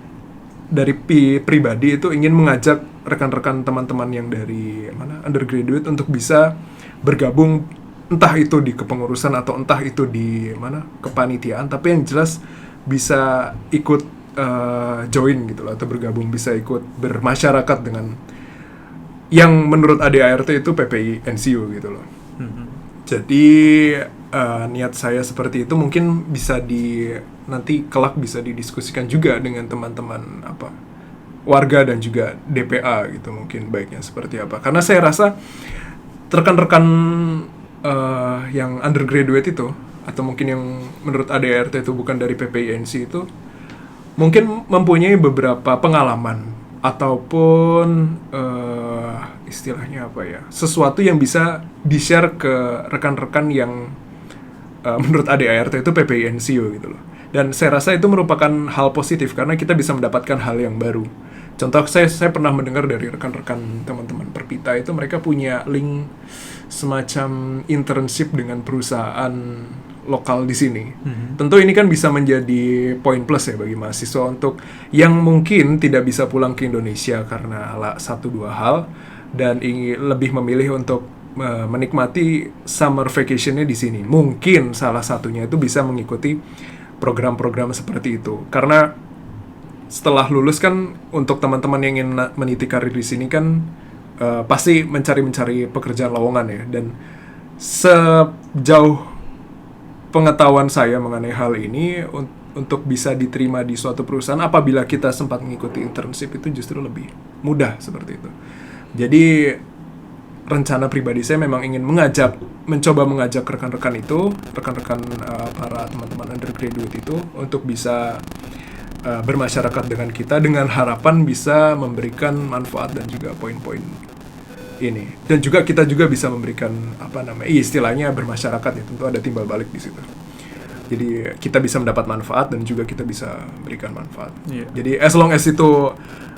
dari pribadi itu ingin mengajak rekan-rekan teman-teman yang dari undergraduate untuk bisa bergabung, entah itu di kepengurusan atau entah itu di kepanitiaan, tapi yang jelas bisa ikut join gitu loh, atau bergabung, bisa ikut bermasyarakat dengan yang menurut ADART itu PPI NCU gitu loh. Jadi niat saya seperti itu, mungkin bisa nanti kelak bisa didiskusikan juga dengan teman-teman warga dan juga DPA gitu, mungkin baiknya seperti apa. Karena saya rasa rekan-rekan yang undergraduate itu, atau mungkin yang menurut ADART itu bukan dari PPI-NC itu, mungkin mempunyai beberapa pengalaman ataupun istilahnya sesuatu yang bisa di-share ke rekan-rekan yang menurut ADART itu PPI-NCU gitu loh. Dan saya rasa itu merupakan hal positif karena kita bisa mendapatkan hal yang baru. Contoh, saya pernah mendengar dari rekan-rekan teman-teman Perpita itu, mereka punya link semacam internship dengan perusahaan lokal di sini. Tentu ini kan bisa menjadi poin plus ya bagi mahasiswa untuk yang mungkin tidak bisa pulang ke Indonesia karena 1-2 hal dan ingin lebih memilih untuk menikmati summer vacation-nya di sini. Mungkin salah satunya itu bisa mengikuti program-program seperti itu. Karena setelah lulus kan untuk teman-teman yang ingin meniti karir di sini kan pasti mencari pekerjaan lowongan ya. Dan sejauh pengetahuan saya mengenai hal ini, untuk bisa diterima di suatu perusahaan apabila kita sempat mengikuti internship itu justru lebih mudah seperti itu. Jadi rencana pribadi saya memang ingin mencoba mengajak rekan-rekan itu, para teman-teman undergraduate itu untuk bisa bermasyarakat dengan kita dengan harapan bisa memberikan manfaat dan juga poin-poin ini. Dan juga kita juga bisa memberikan istilahnya bermasyarakat ya, tentu ada timbal balik di situ. Jadi kita bisa mendapat manfaat dan juga kita bisa berikan manfaat. Yeah. Jadi as long as itu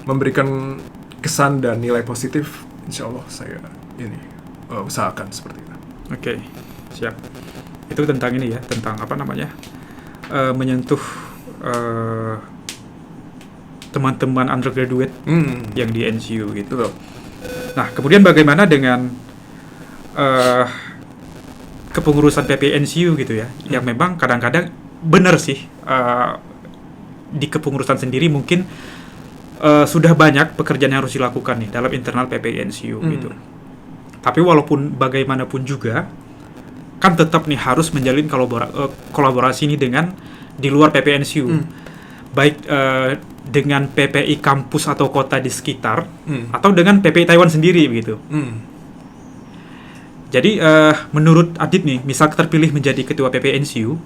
memberikan kesan dan nilai positif, insya Allah saya usahakan seperti itu. Oke, siap. Itu tentang ini ya, tentang menyentuh teman-teman undergraduate yang di NCU gitu. Betul. Nah, kemudian bagaimana dengan kepengurusan PPI NCU gitu ya, yang memang kadang-kadang benar sih di kepengurusan sendiri mungkin sudah banyak pekerjaan yang harus dilakukan nih dalam internal PPI NCU gitu. Tapi walaupun bagaimanapun juga kan tetap nih harus menjalin kolaborasi ini dengan di luar PPI NCU. Baik dengan PPI kampus atau kota di sekitar atau dengan PPI Taiwan sendiri begitu. Jadi menurut Adit nih, misal terpilih menjadi ketua PPI NCU,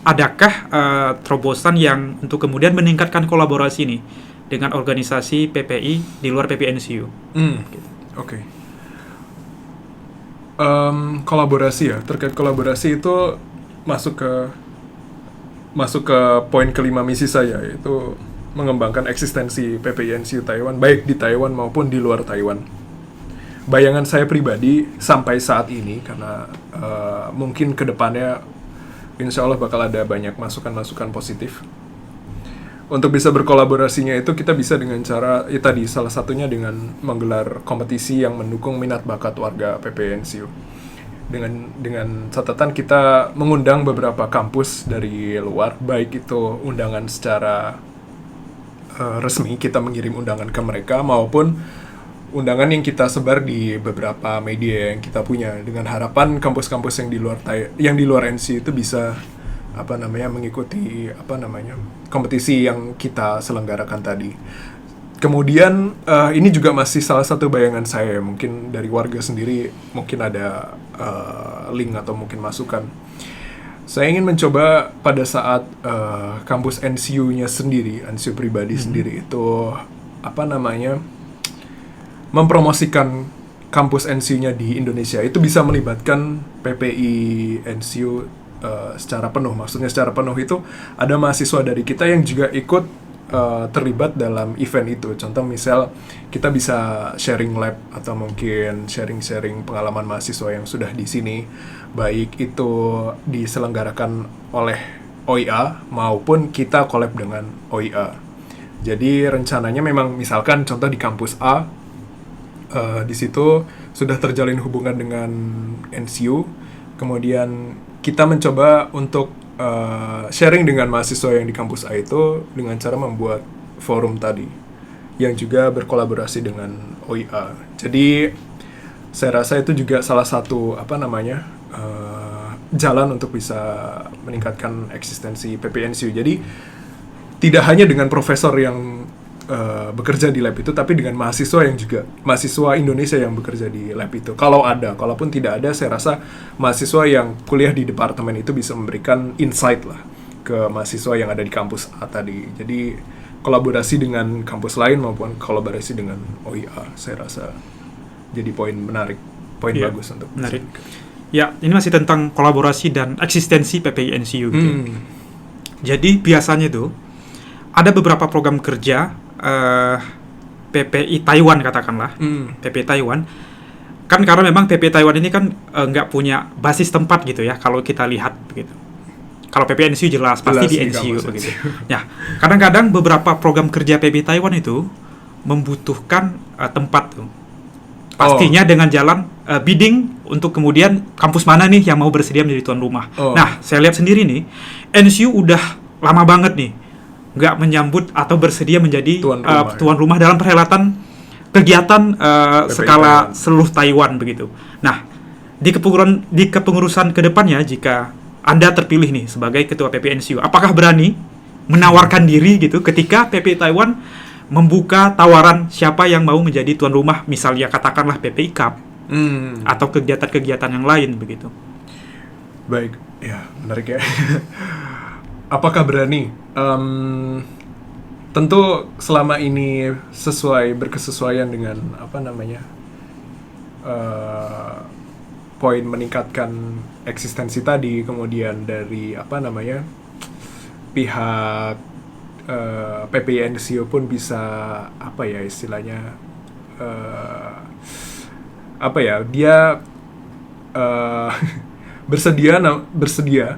adakah terobosan yang untuk kemudian meningkatkan kolaborasi nih dengan organisasi PPI di luar PPI NCU? Oke. Kolaborasi ya, terkait kolaborasi itu masuk ke poin kelima misi saya, yaitu mengembangkan eksistensi PPI-NCU Taiwan, baik di Taiwan maupun di luar Taiwan. Bayangan saya pribadi sampai saat ini, karena mungkin ke depannya insya Allah bakal ada banyak masukan-masukan positif. Untuk bisa berkolaborasinya itu kita bisa dengan cara, tadi salah satunya dengan menggelar kompetisi yang mendukung minat bakat warga PPI-NCU. Dengan catatan kita mengundang beberapa kampus dari luar, baik itu undangan secara resmi, kita mengirim undangan ke mereka, maupun undangan yang kita sebar di beberapa media yang kita punya, dengan harapan kampus-kampus yang di luar NCU itu bisa mengikuti kompetisi yang kita selenggarakan tadi. Kemudian ini juga masih salah satu bayangan saya, mungkin dari warga sendiri mungkin ada link atau mungkin masukan. Saya ingin mencoba pada saat kampus NCU-nya sendiri, NCU pribadi sendiri itu mempromosikan kampus NCU-nya di Indonesia, itu bisa melibatkan PPI NCU secara penuh. Maksudnya secara penuh itu ada mahasiswa dari kita yang juga ikut terlibat dalam event itu. Contoh misal kita bisa sharing lab atau mungkin sharing pengalaman mahasiswa yang sudah di sini, baik itu diselenggarakan oleh OIA maupun kita collab dengan OIA. Jadi rencananya memang misalkan contoh di kampus A, di situ sudah terjalin hubungan dengan NCU, kemudian kita mencoba untuk sharing dengan mahasiswa yang di kampus A itu dengan cara membuat forum tadi yang juga berkolaborasi dengan OIA. Jadi saya rasa itu juga salah satu jalan untuk bisa meningkatkan eksistensi PPI-NCU. Jadi tidak hanya dengan profesor yang bekerja di lab itu, tapi dengan mahasiswa Indonesia yang bekerja di lab itu. Kalaupun tidak ada, saya rasa mahasiswa yang kuliah di departemen itu bisa memberikan insight lah ke mahasiswa yang ada di kampus A tadi. Jadi kolaborasi dengan kampus lain maupun kolaborasi dengan OIA, saya rasa jadi poin menarik, bagus untuk menarik. Ya, ini masih tentang kolaborasi dan eksistensi PPI-NCU gitu. Jadi biasanya tuh ada beberapa program kerja PPI Taiwan katakanlah, PPI Taiwan kan, karena memang PPI Taiwan ini kan nggak punya basis tempat gitu ya, kalau kita lihat begitu. Kalau PPI NCU jelas pasti di NCU begitu. Ya, kadang-kadang beberapa program kerja PPI Taiwan itu membutuhkan tempat tuh. Pastinya dengan jalan bidding untuk kemudian kampus mana nih yang mau bersedia menjadi tuan rumah. Nah, saya lihat sendiri nih, NCU udah lama banget nih nggak menyambut atau bersedia menjadi tuan rumah dalam perhelatan kegiatan skala seluruh Taiwan begitu. Nah, di kepengurusan kedepannya, jika Anda terpilih nih sebagai ketua PPI-NCU, apakah berani menawarkan diri gitu ketika PPI Taiwan membuka tawaran siapa yang mau menjadi tuan rumah, misalnya katakanlah PPI Cup atau kegiatan-kegiatan yang lain begitu? Baik, ya menarik ya. Apakah berani? Tentu selama ini berkesesuaian dengan poin meningkatkan eksistensi tadi, kemudian dari pihak PPI-NCU pun bisa dia bersedia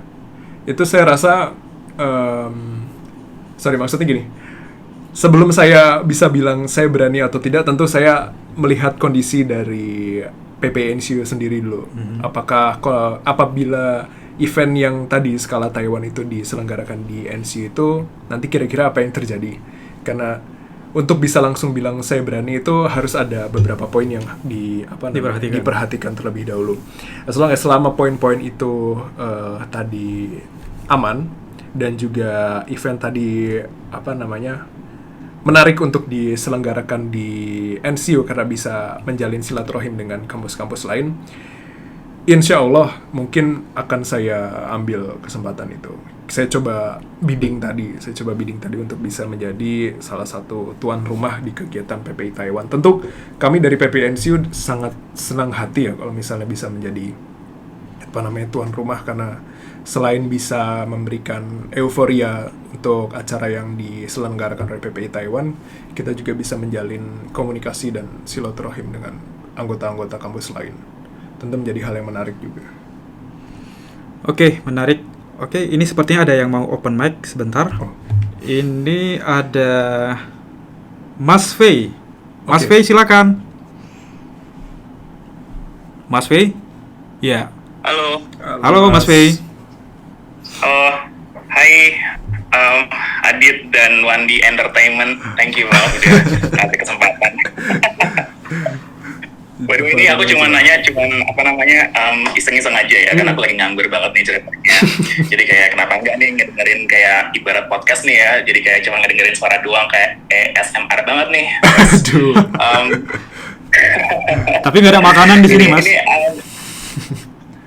itu saya rasa maksudnya gini, sebelum saya bisa bilang saya berani atau tidak, tentu saya melihat kondisi dari PPI-NCU sendiri dulu. Apabila event yang tadi skala Taiwan itu diselenggarakan di NCU itu, nanti kira-kira apa yang terjadi? Karena untuk bisa langsung bilang saya berani itu harus ada beberapa poin yang diperhatikan terlebih dahulu. Selama poin-poin itu tadi aman, dan juga event tadi menarik untuk diselenggarakan di NCU karena bisa menjalin silaturahim dengan kampus-kampus lain, insya Allah mungkin akan saya ambil kesempatan itu. Saya coba bidding tadi untuk bisa menjadi salah satu tuan rumah di kegiatan PPI Taiwan. Tentu kami dari PPI-NCU sangat senang hati ya kalau misalnya bisa menjadi tuan rumah, karena selain bisa memberikan euforia untuk acara yang diselenggarakan oleh PPI Taiwan, kita juga bisa menjalin komunikasi dan silaturahim dengan anggota-anggota kampus lain. Tentu menjadi hal yang menarik juga. Oke, menarik. Oke, ini sepertinya ada yang mau open mic sebentar. Ini ada Mas Fei. Mas Fei, silakan. Mas Fei? Ya. Halo. Halo Mas Fei. Oh, hai Adit dan Wandi Entertainment. Thank you udah kasih kesempatan. Waduh, ini aku cuma nanya, iseng-iseng aja ya, karena aku lagi nganggur banget nih ceritanya. Jadi kayak kenapa enggak nih ngedengerin kayak ibarat podcast nih ya, jadi kayak cuma ngedengerin suara doang, kayak ASMR banget nih. Aduh. Tapi nggak ada makanan di sini, Mas.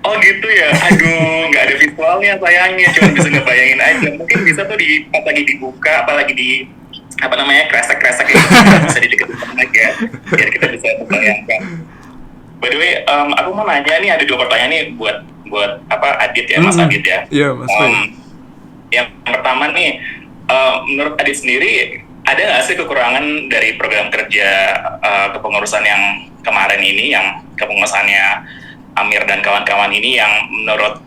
Oh gitu ya, aduh, nggak ada visualnya sayangnya, cuma bisa ngebayangin aja. Mungkin bisa tuh pas lagi dibuka, apalagi di kresek-kresek gitu, bisa dideketin mic ya, biar kita bisa membayangkan. By the way, aku mau nanya nih, ada 2 pertanyaan nih buat Adit ya, Mas Adit ya. Iya, Mas Fei. Yang pertama nih, menurut Adit sendiri, ada nggak sih kekurangan dari program kerja kepengurusan yang kemarin ini, yang kepengurusannya Amir dan kawan-kawan ini, yang menurut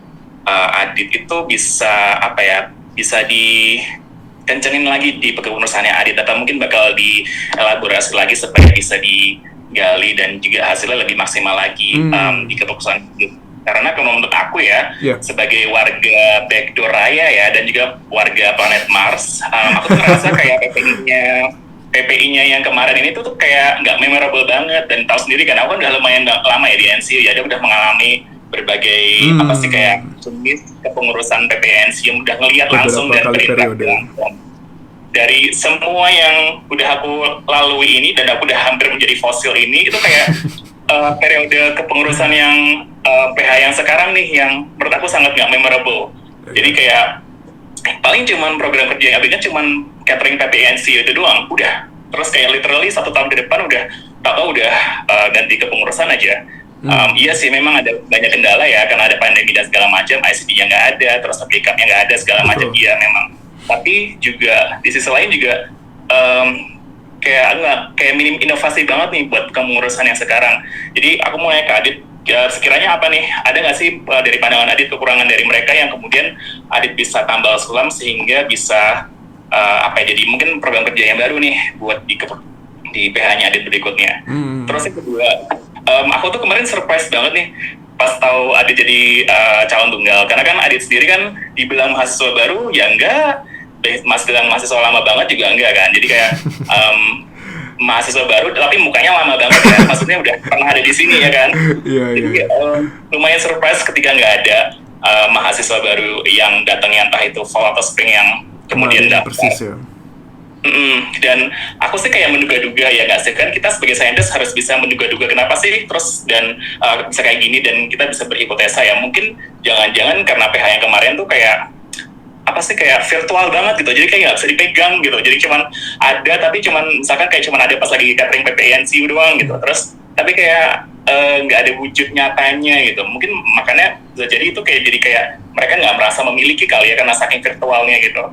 Adit itu bisa bisa dikencengin lagi di kepengurusannya Adit, atau mungkin bakal dielaborasi lagi supaya bisa digali dan juga hasilnya lebih maksimal lagi di kepengurusan Adit. Karena kalau menurut aku ya, sebagai warga Backdoor Raya ya, dan juga warga planet Mars, aku tuh ngerasa kayak PPI-nya yang kemarin ini tuh kayak nggak memorable banget. Dan tahu sendiri kan, aku kan udah lumayan lama ya di NCU ya, dia udah mengalami berbagai kayak jenis kepengurusan PPNC yang udah ngelihat langsung dan berinteraksi langsung. Dari semua yang udah aku lalui ini, dan aku udah hampir menjadi fosil ini, itu kayak periode kepengurusan yang PH yang sekarang nih, yang menurut aku sangat nggak memorable. Jadi kayak paling cuman program kerja yang abisnya cuman catering PPNC itu doang, udah. Terus kayak literally 1 tahun ke depan udah ganti kepengurusan aja. Iya sih, memang ada banyak kendala ya, karena ada pandemi dan segala macam, ICD-nya nggak ada, terus backup-nya nggak ada, segala macam. Iya memang. Tapi juga di sisi lain juga kayak minim inovasi banget nih buat kepengurusan yang sekarang. Jadi aku mau nanya ke Adit, sekiranya apa nih, ada nggak sih dari pandangan Adit kekurangan dari mereka yang kemudian Adit bisa tambal sulam sehingga bisa jadi mungkin program kerja yang baru nih buat di PH-nya Adit berikutnya. Terus yang kedua, aku tuh kemarin surprise banget nih pas tahu Adit jadi calon tunggal, karena kan Adit sendiri kan dibilang mahasiswa baru ya enggak, bilang mahasiswa lama banget juga enggak kan. Jadi kayak mahasiswa baru tapi mukanya lama banget kan, maksudnya udah pernah ada di sini ya kan. Jadi lumayan surprise ketika nggak ada mahasiswa baru yang datangnya entah itu fall atau spring yang kemudian daftar. Persis ya. Dan aku sih kayak menduga-duga ya nggak sih, kan kita sebagai saintis harus bisa menduga-duga kenapa sih terus dan bisa kayak gini, dan kita bisa berhipotesa ya, mungkin jangan-jangan karena PH yang kemarin tuh kayak kayak virtual banget gitu, jadi kayak nggak bisa dipegang gitu, jadi cuman ada tapi cuman misalkan kayak cuman ada pas lagi catering PPNCU doang gitu, terus tapi kayak nggak ada wujud nyatanya gitu. Mungkin makanya bisa jadi itu kayak mereka nggak merasa memiliki kali ya, karena saking virtualnya gitu.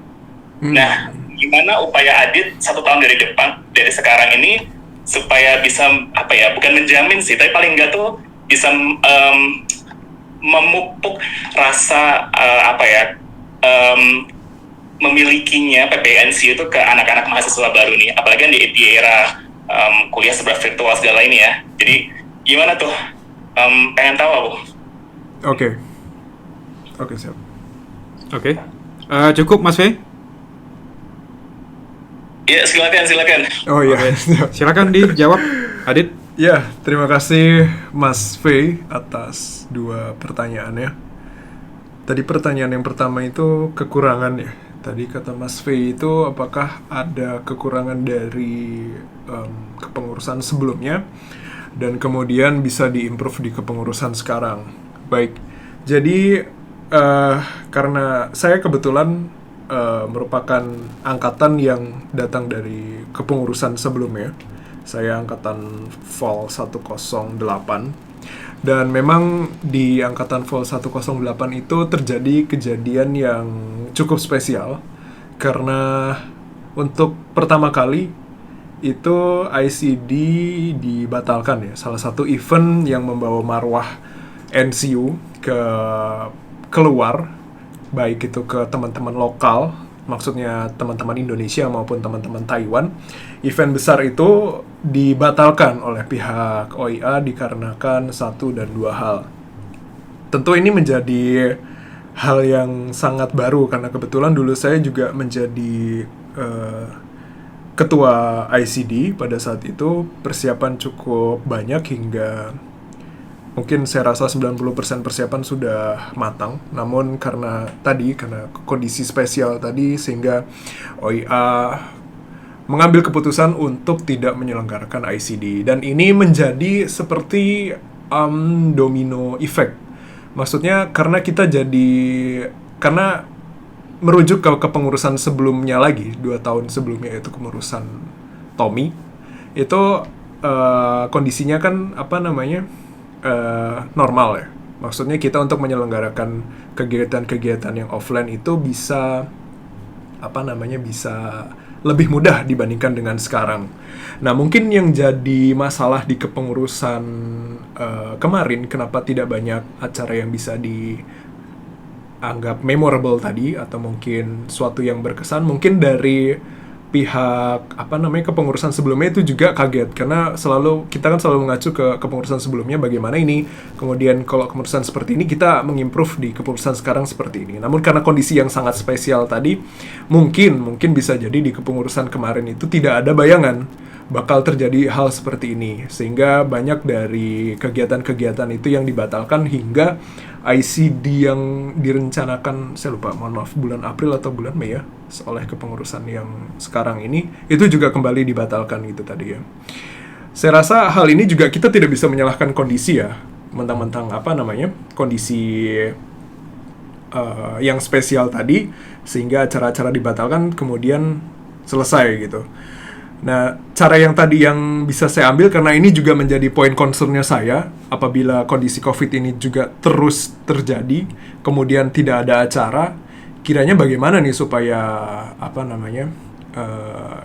Nah, gimana upaya Adit 1 tahun dari sekarang ini supaya bisa bukan menjamin sih, tapi paling nggak tuh bisa memupuk rasa memilikinya PPNC itu ke anak-anak mahasiswa baru nih, apalagi kan di era kuliah serba virtual segala ini ya. Jadi gimana tuh? Pengen tahu aku. Oke, siap. Oke. Cukup Mas Fei? Ya, silakan. Oh iya. Silakan dijawab, Adit. Ya, terima kasih Mas Fei atas 2 pertanyaannya. Tadi pertanyaan yang pertama itu kekurangan ya. Tadi kata Mas Fei itu apakah ada kekurangan dari kepengurusan sebelumnya dan kemudian bisa diimprove di kepengurusan sekarang. Baik, jadi karena saya kebetulan merupakan angkatan yang datang dari kepengurusan sebelumnya. Saya angkatan Vol 108. Dan memang di Angkatan Vol 108 itu terjadi kejadian yang cukup spesial karena untuk pertama kali itu ICD dibatalkan ya. Salah satu event yang membawa marwah NCU keluar, baik itu ke teman-teman lokal, maksudnya teman-teman Indonesia maupun teman-teman Taiwan. Event besar itu dibatalkan oleh pihak OIA dikarenakan 1 dan 2 hal. Tentu ini menjadi hal yang sangat baru karena kebetulan dulu saya juga menjadi ketua ICD pada saat itu. Persiapan cukup banyak hingga mungkin saya rasa 90% persiapan sudah matang. Namun karena kondisi spesial tadi sehingga OIA mengambil keputusan untuk tidak menyelenggarakan ICD. Dan ini menjadi seperti domino effect. Maksudnya karena merujuk ke kepengurusan sebelumnya lagi, 2 tahun sebelumnya, yaitu kepengurusan Tommy, itu kondisinya kan normal ya. Maksudnya kita untuk menyelenggarakan kegiatan-kegiatan yang offline itu bisa lebih mudah dibandingkan dengan sekarang. Nah, mungkin yang jadi masalah di kepengurusan kemarin, kenapa tidak banyak acara yang bisa dianggap memorable tadi, atau mungkin suatu yang berkesan, mungkin dari pihak kepengurusan sebelumnya itu juga kaget karena kita kan selalu mengacu ke kepengurusan sebelumnya bagaimana ini, kemudian kalau kepengurusan seperti ini kita mengimprove di kepengurusan sekarang seperti ini. Namun karena kondisi yang sangat spesial tadi, mungkin bisa jadi di kepengurusan kemarin itu tidak ada bayangan bakal terjadi hal seperti ini, sehingga banyak dari kegiatan-kegiatan itu yang dibatalkan hingga ICD yang direncanakan, saya lupa, mohon maaf, bulan April atau bulan Mei ya, oleh kepengurusan yang sekarang ini, itu juga kembali dibatalkan gitu tadi ya. Saya rasa hal ini juga kita tidak bisa menyalahkan kondisi ya, mentang-mentang kondisi yang spesial tadi, sehingga acara-acara dibatalkan kemudian selesai gitu. Nah, cara yang tadi yang bisa saya ambil, karena ini juga menjadi poin concern-nya saya, apabila kondisi COVID ini juga terus terjadi, kemudian tidak ada acara, kiranya bagaimana nih supaya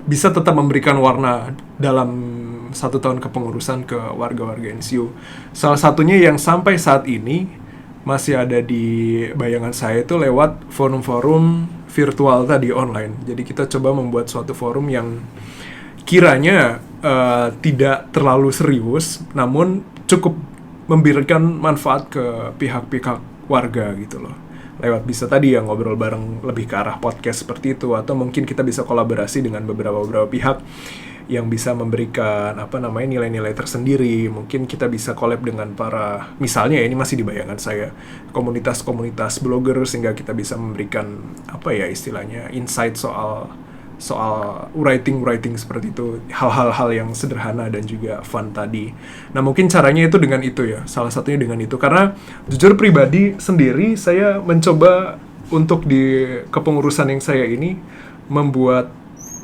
bisa tetap memberikan warna dalam 1 tahun kepengurusan ke warga-warga NCU. Salah satunya yang sampai saat ini masih ada di bayangan saya itu lewat forum-forum virtual tadi, online. Jadi kita coba membuat suatu forum yang kiranya tidak terlalu serius, namun cukup memberikan manfaat ke pihak-pihak warga gitu loh. Lewat bisa tadi ya ngobrol bareng lebih ke arah podcast seperti itu, atau mungkin kita bisa kolaborasi dengan beberapa pihak yang bisa memberikan nilai-nilai tersendiri. Mungkin kita bisa collab dengan para, misalnya ini masih di bayangan saya, komunitas-komunitas blogger, sehingga kita bisa memberikan istilahnya insight soal writing seperti itu, hal-hal yang sederhana dan juga fun tadi. Nah, mungkin caranya itu dengan itu ya, salah satunya dengan itu. Karena jujur pribadi sendiri, saya mencoba untuk di kepengurusan yang saya ini membuat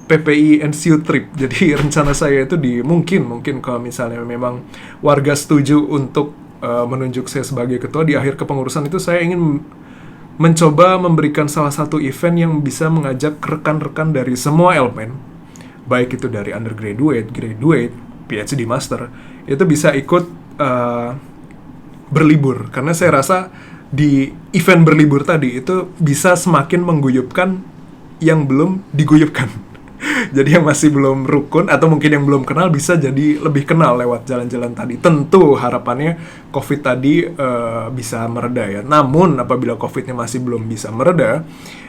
PPI NCU trip. Jadi rencana saya itu mungkin kalau misalnya memang warga setuju untuk menunjuk saya sebagai ketua, di akhir kepengurusan itu saya ingin mencoba memberikan salah satu event yang bisa mengajak rekan-rekan dari semua elemen, baik itu dari undergraduate, graduate, PhD, master, itu bisa ikut berlibur. Karena saya rasa di event berlibur tadi itu bisa semakin mengguyupkan yang belum diguyupkan. Jadi yang masih belum rukun atau mungkin yang belum kenal bisa jadi lebih kenal lewat jalan-jalan tadi. Tentu harapannya COVID tadi bisa mereda ya. Namun apabila COVID-nya masih belum bisa mereda,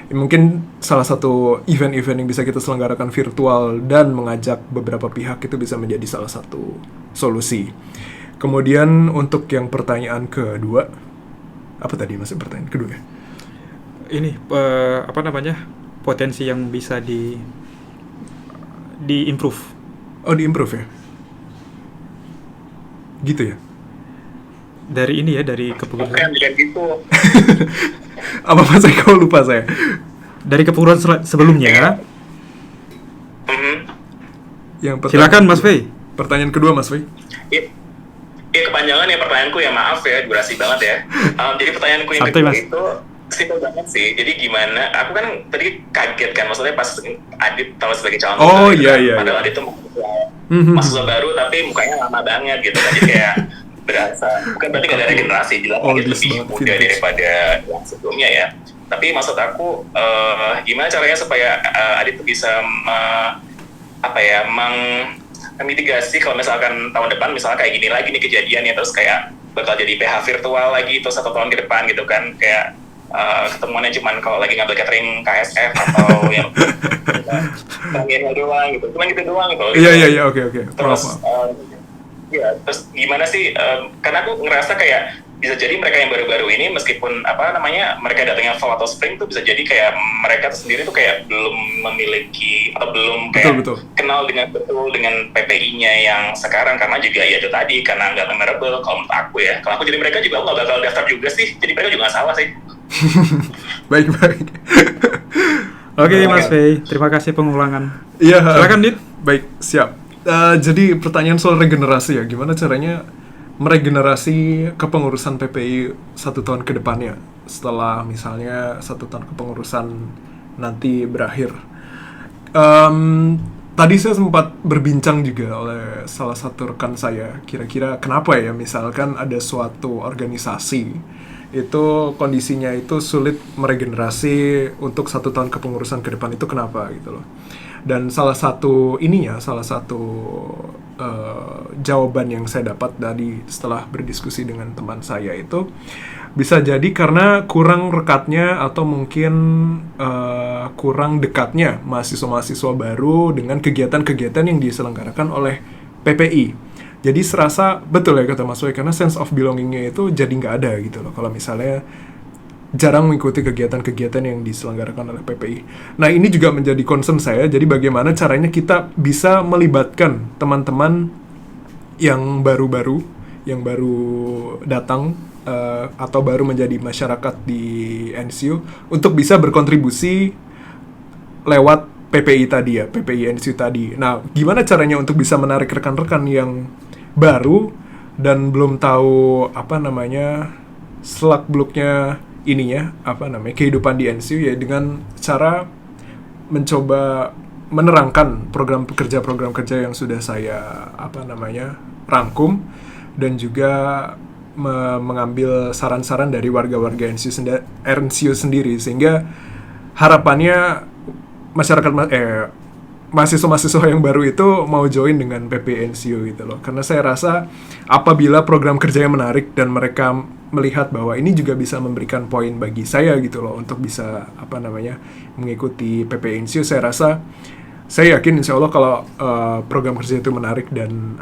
mungkin salah satu event-event yang bisa kita selenggarakan virtual dan mengajak beberapa pihak itu bisa menjadi salah satu solusi. Kemudian untuk yang pertanyaan kedua, apa tadi masih pertanyaan kedua? Ini potensi yang bisa di-improve. Oh, di-improve ya? Gitu ya? Dari ini ya, dari kepengurusan. Bukan gitu. Apa Mas Eko, lupa saya. Dari kepengurusan sebelumnya. Yang Silakan Mas Fei. Pertanyaan kedua Mas Fei. kepanjangan ya pertanyaanku ya, maaf ya, durasi banget ya. Jadi pertanyaanku yang Santai, kedua Mas. itu simpel banget sih. Jadi gimana? Aku kan tadi kaget kan, maksudnya pas Adit tahu sebagai calon Oh, tunggal gitu iya, kan. iya, Padahal iya. Adit tuh mahasiswa baru tapi mukanya lama banget gitu. Jadi kayak berasa bukan berarti gak ada regenerasi, jelas Oh, Adit this lebih banget, muda vintage. daripada yang sebelumnya ya. Tapi maksud aku gimana caranya supaya Adit tuh bisa mitigasi kalau misalkan tahun depan misalnya kayak gini lagi nih kejadiannya, terus kayak bakal jadi PH virtual lagi terus 1 tahun ke depan gitu kan, kayak ketemuannya cuman kalau lagi ngambil catering KSF atau yang pengen doang gitu, cuman gitu doang gitu. Iya, oke. Terus Maaf. terus gimana sih, karena aku ngerasa kayak bisa jadi mereka yang baru-baru ini meskipun mereka datangnya fall atau spring tuh bisa jadi kayak mereka tuh sendiri tuh kayak belum memiliki atau belum kayak Betul. kenal dengan betul dengan PPI-nya yang sekarang, karena juga ya itu tadi karena nggak memorable kalau menurut aku ya. Kalau aku jadi mereka juga aku nggak bakal daftar juga sih, jadi mereka juga nggak salah sih. Baik. Oke, Mas Fei, terima kasih pengulangan. Iya. Silakan, Dit. Baik, siap. Jadi pertanyaan soal regenerasi ya, gimana caranya meregenerasi kepengurusan PPI 1 tahun ke depannya setelah misalnya 1 tahun kepengurusan nanti berakhir. Tadi saya sempat berbincang juga oleh salah satu rekan saya, kira-kira kenapa ya misalkan ada suatu organisasi itu kondisinya itu sulit meregenerasi untuk 1 tahun kepengurusan ke depan, itu kenapa gitu loh. Dan salah satu jawaban yang saya dapat dari setelah berdiskusi dengan teman saya itu bisa jadi karena kurang rekatnya atau mungkin kurang dekatnya mahasiswa-mahasiswa baru dengan kegiatan-kegiatan yang diselenggarakan oleh PPI. Jadi serasa betul ya kata Mas Wei, karena sense of belonging-nya itu jadi nggak ada gitu loh kalau misalnya jarang mengikuti kegiatan-kegiatan yang diselenggarakan oleh PPI. Nah, ini juga menjadi concern saya. Jadi bagaimana caranya kita bisa melibatkan teman-teman yang baru datang atau baru menjadi masyarakat di NCU untuk bisa berkontribusi lewat PPI tadi ya, PPI NCU tadi. Nah, gimana caranya untuk bisa menarik rekan-rekan yang baru dan belum tahu selak-beluknya kehidupan di NCU ya, dengan cara mencoba menerangkan program kerja yang sudah saya rangkum, dan juga mengambil saran-saran dari warga-warga NCU sendiri, sehingga harapannya mahasiswa-mahasiswa yang baru itu mau join dengan PPI NCU gitu loh. Karena saya rasa apabila program kerjanya menarik dan mereka melihat bahwa ini juga bisa memberikan poin bagi saya gitu loh untuk bisa mengikuti PPI NCU, saya yakin insya Allah kalau program kerja itu menarik dan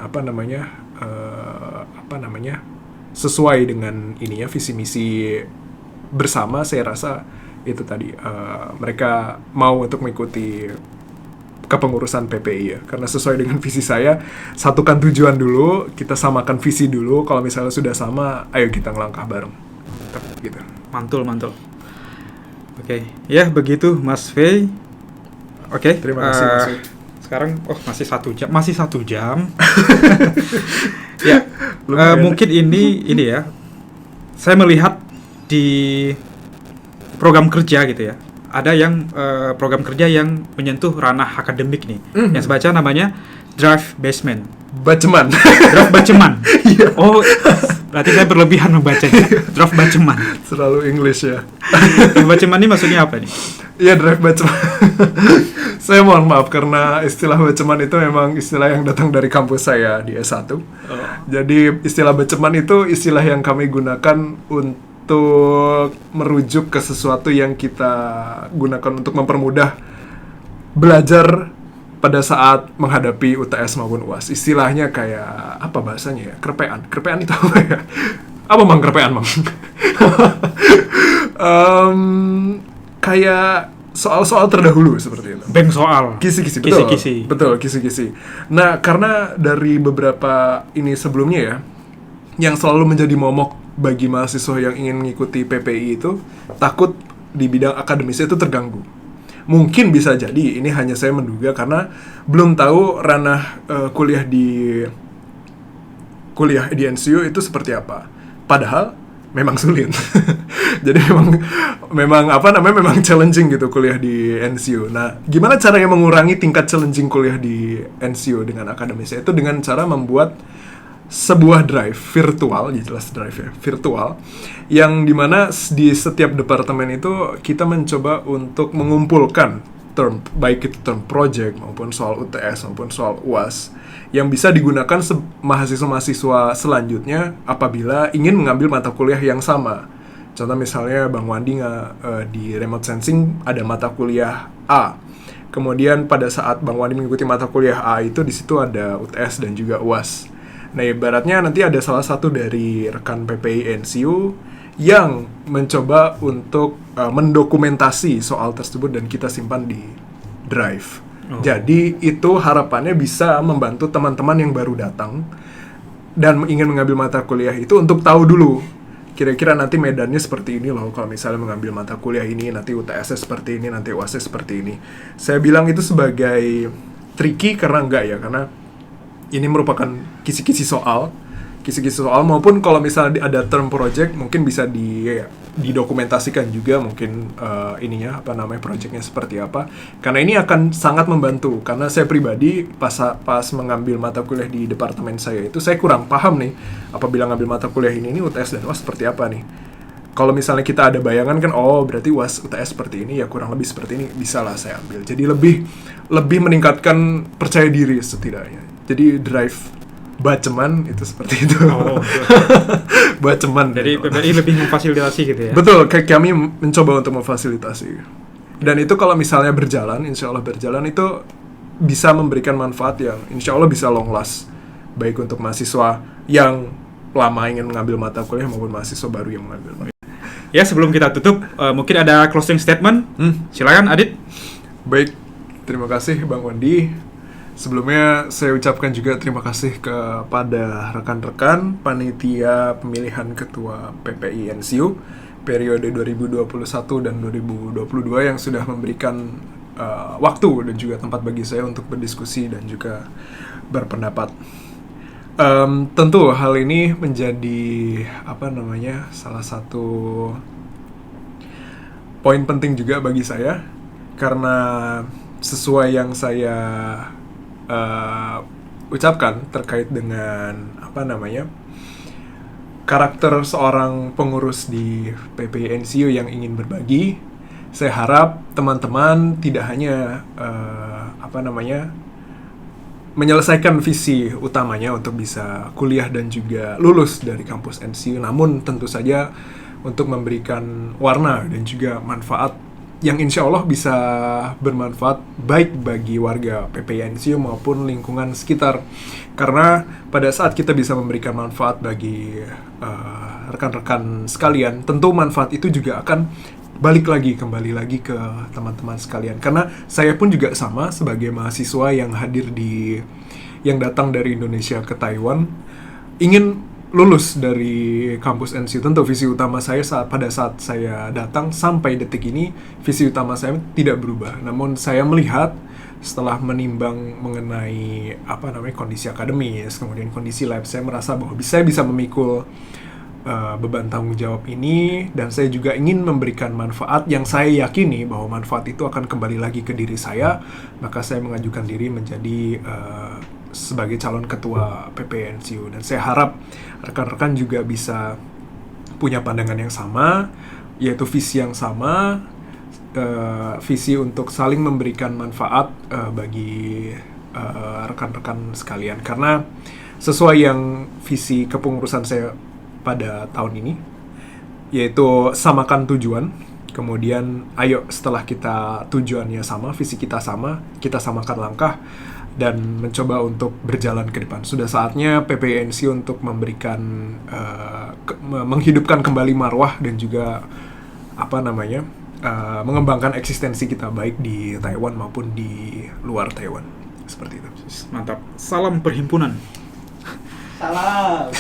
sesuai dengan visi misi bersama, saya rasa itu tadi mereka mau untuk mengikuti kepengurusan PPI ya, karena sesuai dengan visi saya, satukan tujuan dulu, kita samakan visi dulu, kalau misalnya sudah sama, ayo kita ngelangkah bareng gitu. Mantul. Oke, ya begitu Mas Fei. Oke, Terima kasih, Mas Fei. Sekarang masih 1 jam. Ya, mungkin ini ya. Saya melihat di program kerja gitu ya. Ada yang program kerja yang menyentuh ranah akademik nih. Yang saya baca namanya Draft Basement. Baceman. Draft baceman. Oh, berarti saya berlebihan membacanya. Draft baceman. Selalu English ya. Draft baceman ini maksudnya apa nih? Iya, draft baceman. Saya mohon maaf karena istilah baceman itu memang istilah yang datang dari kampus saya di S1. Jadi istilah baceman itu istilah yang kami gunakan untuk merujuk ke sesuatu yang kita gunakan untuk mempermudah belajar pada saat menghadapi UTS maupun UAS. Istilahnya kayak apa bahasanya ya? Kerpean itu apa ya? Apa Mang kerpean, Mang? Kayak soal-soal terdahulu seperti itu. Bank soal. Kisi-kisi, Kisi-kisi. Betul, kisi-kisi. Nah, karena dari beberapa ini sebelumnya ya, yang selalu menjadi momok bagi mahasiswa yang ingin mengikuti PPI itu, takut di bidang akademisnya itu terganggu. Mungkin bisa jadi, ini hanya saya menduga karena belum tahu ranah kuliah di kuliah di NCU itu seperti apa. Padahal memang sulit. Jadi memang memang challenging gitu kuliah di NCU. Nah, gimana caranya mengurangi tingkat challenging kuliah di NCU dengan akademisnya? Itu dengan cara membuat sebuah drive virtual, jelas drive ya, virtual, yang dimana di setiap departemen itu kita mencoba untuk mengumpulkan term, baik itu term project maupun soal UTS maupun soal UAS, yang bisa digunakan mahasiswa-mahasiswa selanjutnya apabila ingin mengambil mata kuliah yang sama. Contoh misalnya Bang Wandi di remote sensing ada mata kuliah A. Kemudian pada saat Bang Wandi mengikuti mata kuliah A itu di situ ada UTS dan juga UAS. Nah, ibaratnya nanti ada salah satu dari rekan PPI NCU yang mencoba untuk mendokumentasi soal tersebut dan kita simpan di drive. Jadi itu harapannya bisa membantu teman-teman yang baru datang dan ingin mengambil mata kuliah itu untuk tahu dulu kira-kira nanti medannya seperti ini loh. Kalau misalnya mengambil mata kuliah ini, nanti UTS-nya seperti ini, nanti UAS-nya seperti ini. Saya bilang itu sebagai tricky karena karena ini merupakan kisi-kisi soal maupun kalau misalnya ada term project mungkin bisa didokumentasikan juga mungkin projectnya seperti apa, karena ini akan sangat membantu. Karena saya pribadi pas mengambil mata kuliah di departemen saya itu saya kurang paham nih apabila ngambil mata kuliah ini UTS dan UAS seperti apa nih. Kalau misalnya kita ada bayangan kan, berarti UAS UTS seperti ini, ya kurang lebih seperti ini, bisa lah saya ambil. Jadi lebih meningkatkan percaya diri setidaknya. Jadi drive baceman itu seperti itu. Baceman. Jadi PPI lebih memfasilitasi gitu ya? Betul, kami mencoba untuk memfasilitasi. Dan itu kalau misalnya berjalan, insya Allah berjalan, itu bisa memberikan manfaat yang insya Allah bisa long last. Baik untuk mahasiswa yang lama ingin mengambil mata kuliah maupun mahasiswa baru yang mengambil. Ya, sebelum kita tutup, mungkin ada closing statement. Silakan, Adit. Baik, terima kasih Bang Wandi. Sebelumnya saya ucapkan juga terima kasih kepada rekan-rekan panitia pemilihan ketua PPI NCU periode 2021 dan 2022 yang sudah memberikan waktu dan juga tempat bagi saya untuk berdiskusi dan juga berpendapat. Tentu hal ini menjadi salah satu poin penting juga bagi saya, karena sesuai yang saya ucapkan terkait dengan karakter seorang pengurus di PPI NCU yang ingin berbagi. Saya harap teman-teman tidak hanya menyelesaikan visi utamanya untuk bisa kuliah dan juga lulus dari kampus NCU, namun tentu saja untuk memberikan warna dan juga manfaat yang insya Allah bisa bermanfaat baik bagi warga PPI NCU maupun lingkungan sekitar. Karena pada saat kita bisa memberikan manfaat bagi rekan-rekan sekalian, tentu manfaat itu juga akan kembali lagi ke teman-teman sekalian. Karena saya pun juga sama sebagai mahasiswa yang datang dari Indonesia ke Taiwan, ingin lulus dari kampus NCU. Tentu visi utama saya pada saat saya datang sampai detik ini, visi utama saya tidak berubah. Namun saya melihat setelah menimbang mengenai kondisi akademis, kemudian kondisi lab, saya merasa bahwa saya bisa memikul beban tanggung jawab ini, dan saya juga ingin memberikan manfaat yang saya yakini bahwa manfaat itu akan kembali lagi ke diri saya. Maka saya mengajukan diri menjadi sebagai calon ketua PPI NCU, dan saya harap rekan-rekan juga bisa punya pandangan yang sama, yaitu visi yang sama, visi untuk saling memberikan manfaat bagi rekan-rekan sekalian. Karena sesuai yang visi kepengurusan saya pada tahun ini, yaitu samakan tujuan. Kemudian ayo setelah kita tujuannya sama, visi kita sama, kita samakan langkah dan mencoba untuk berjalan ke depan. Sudah saatnya PPI NCU untuk memberikan menghidupkan kembali marwah dan juga mengembangkan eksistensi kita baik di Taiwan maupun di luar Taiwan. Seperti itu. Mantap. Salam perhimpunan. Salam.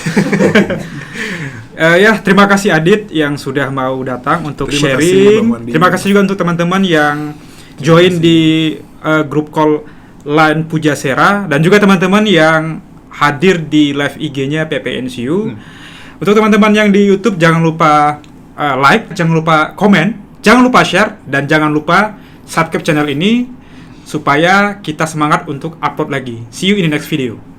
Ya, terima kasih Adit yang sudah mau datang untuk Terima sharing. kasih, Bang Wandi. Terima kasih juga untuk teman-teman yang join di grup call Line Pujasera, dan juga teman-teman yang hadir di live IG-nya PPNCU. Untuk teman-teman yang di YouTube, jangan lupa like, jangan lupa komen, jangan lupa share, dan jangan lupa subscribe channel ini supaya kita semangat untuk upload lagi. See you in the next video.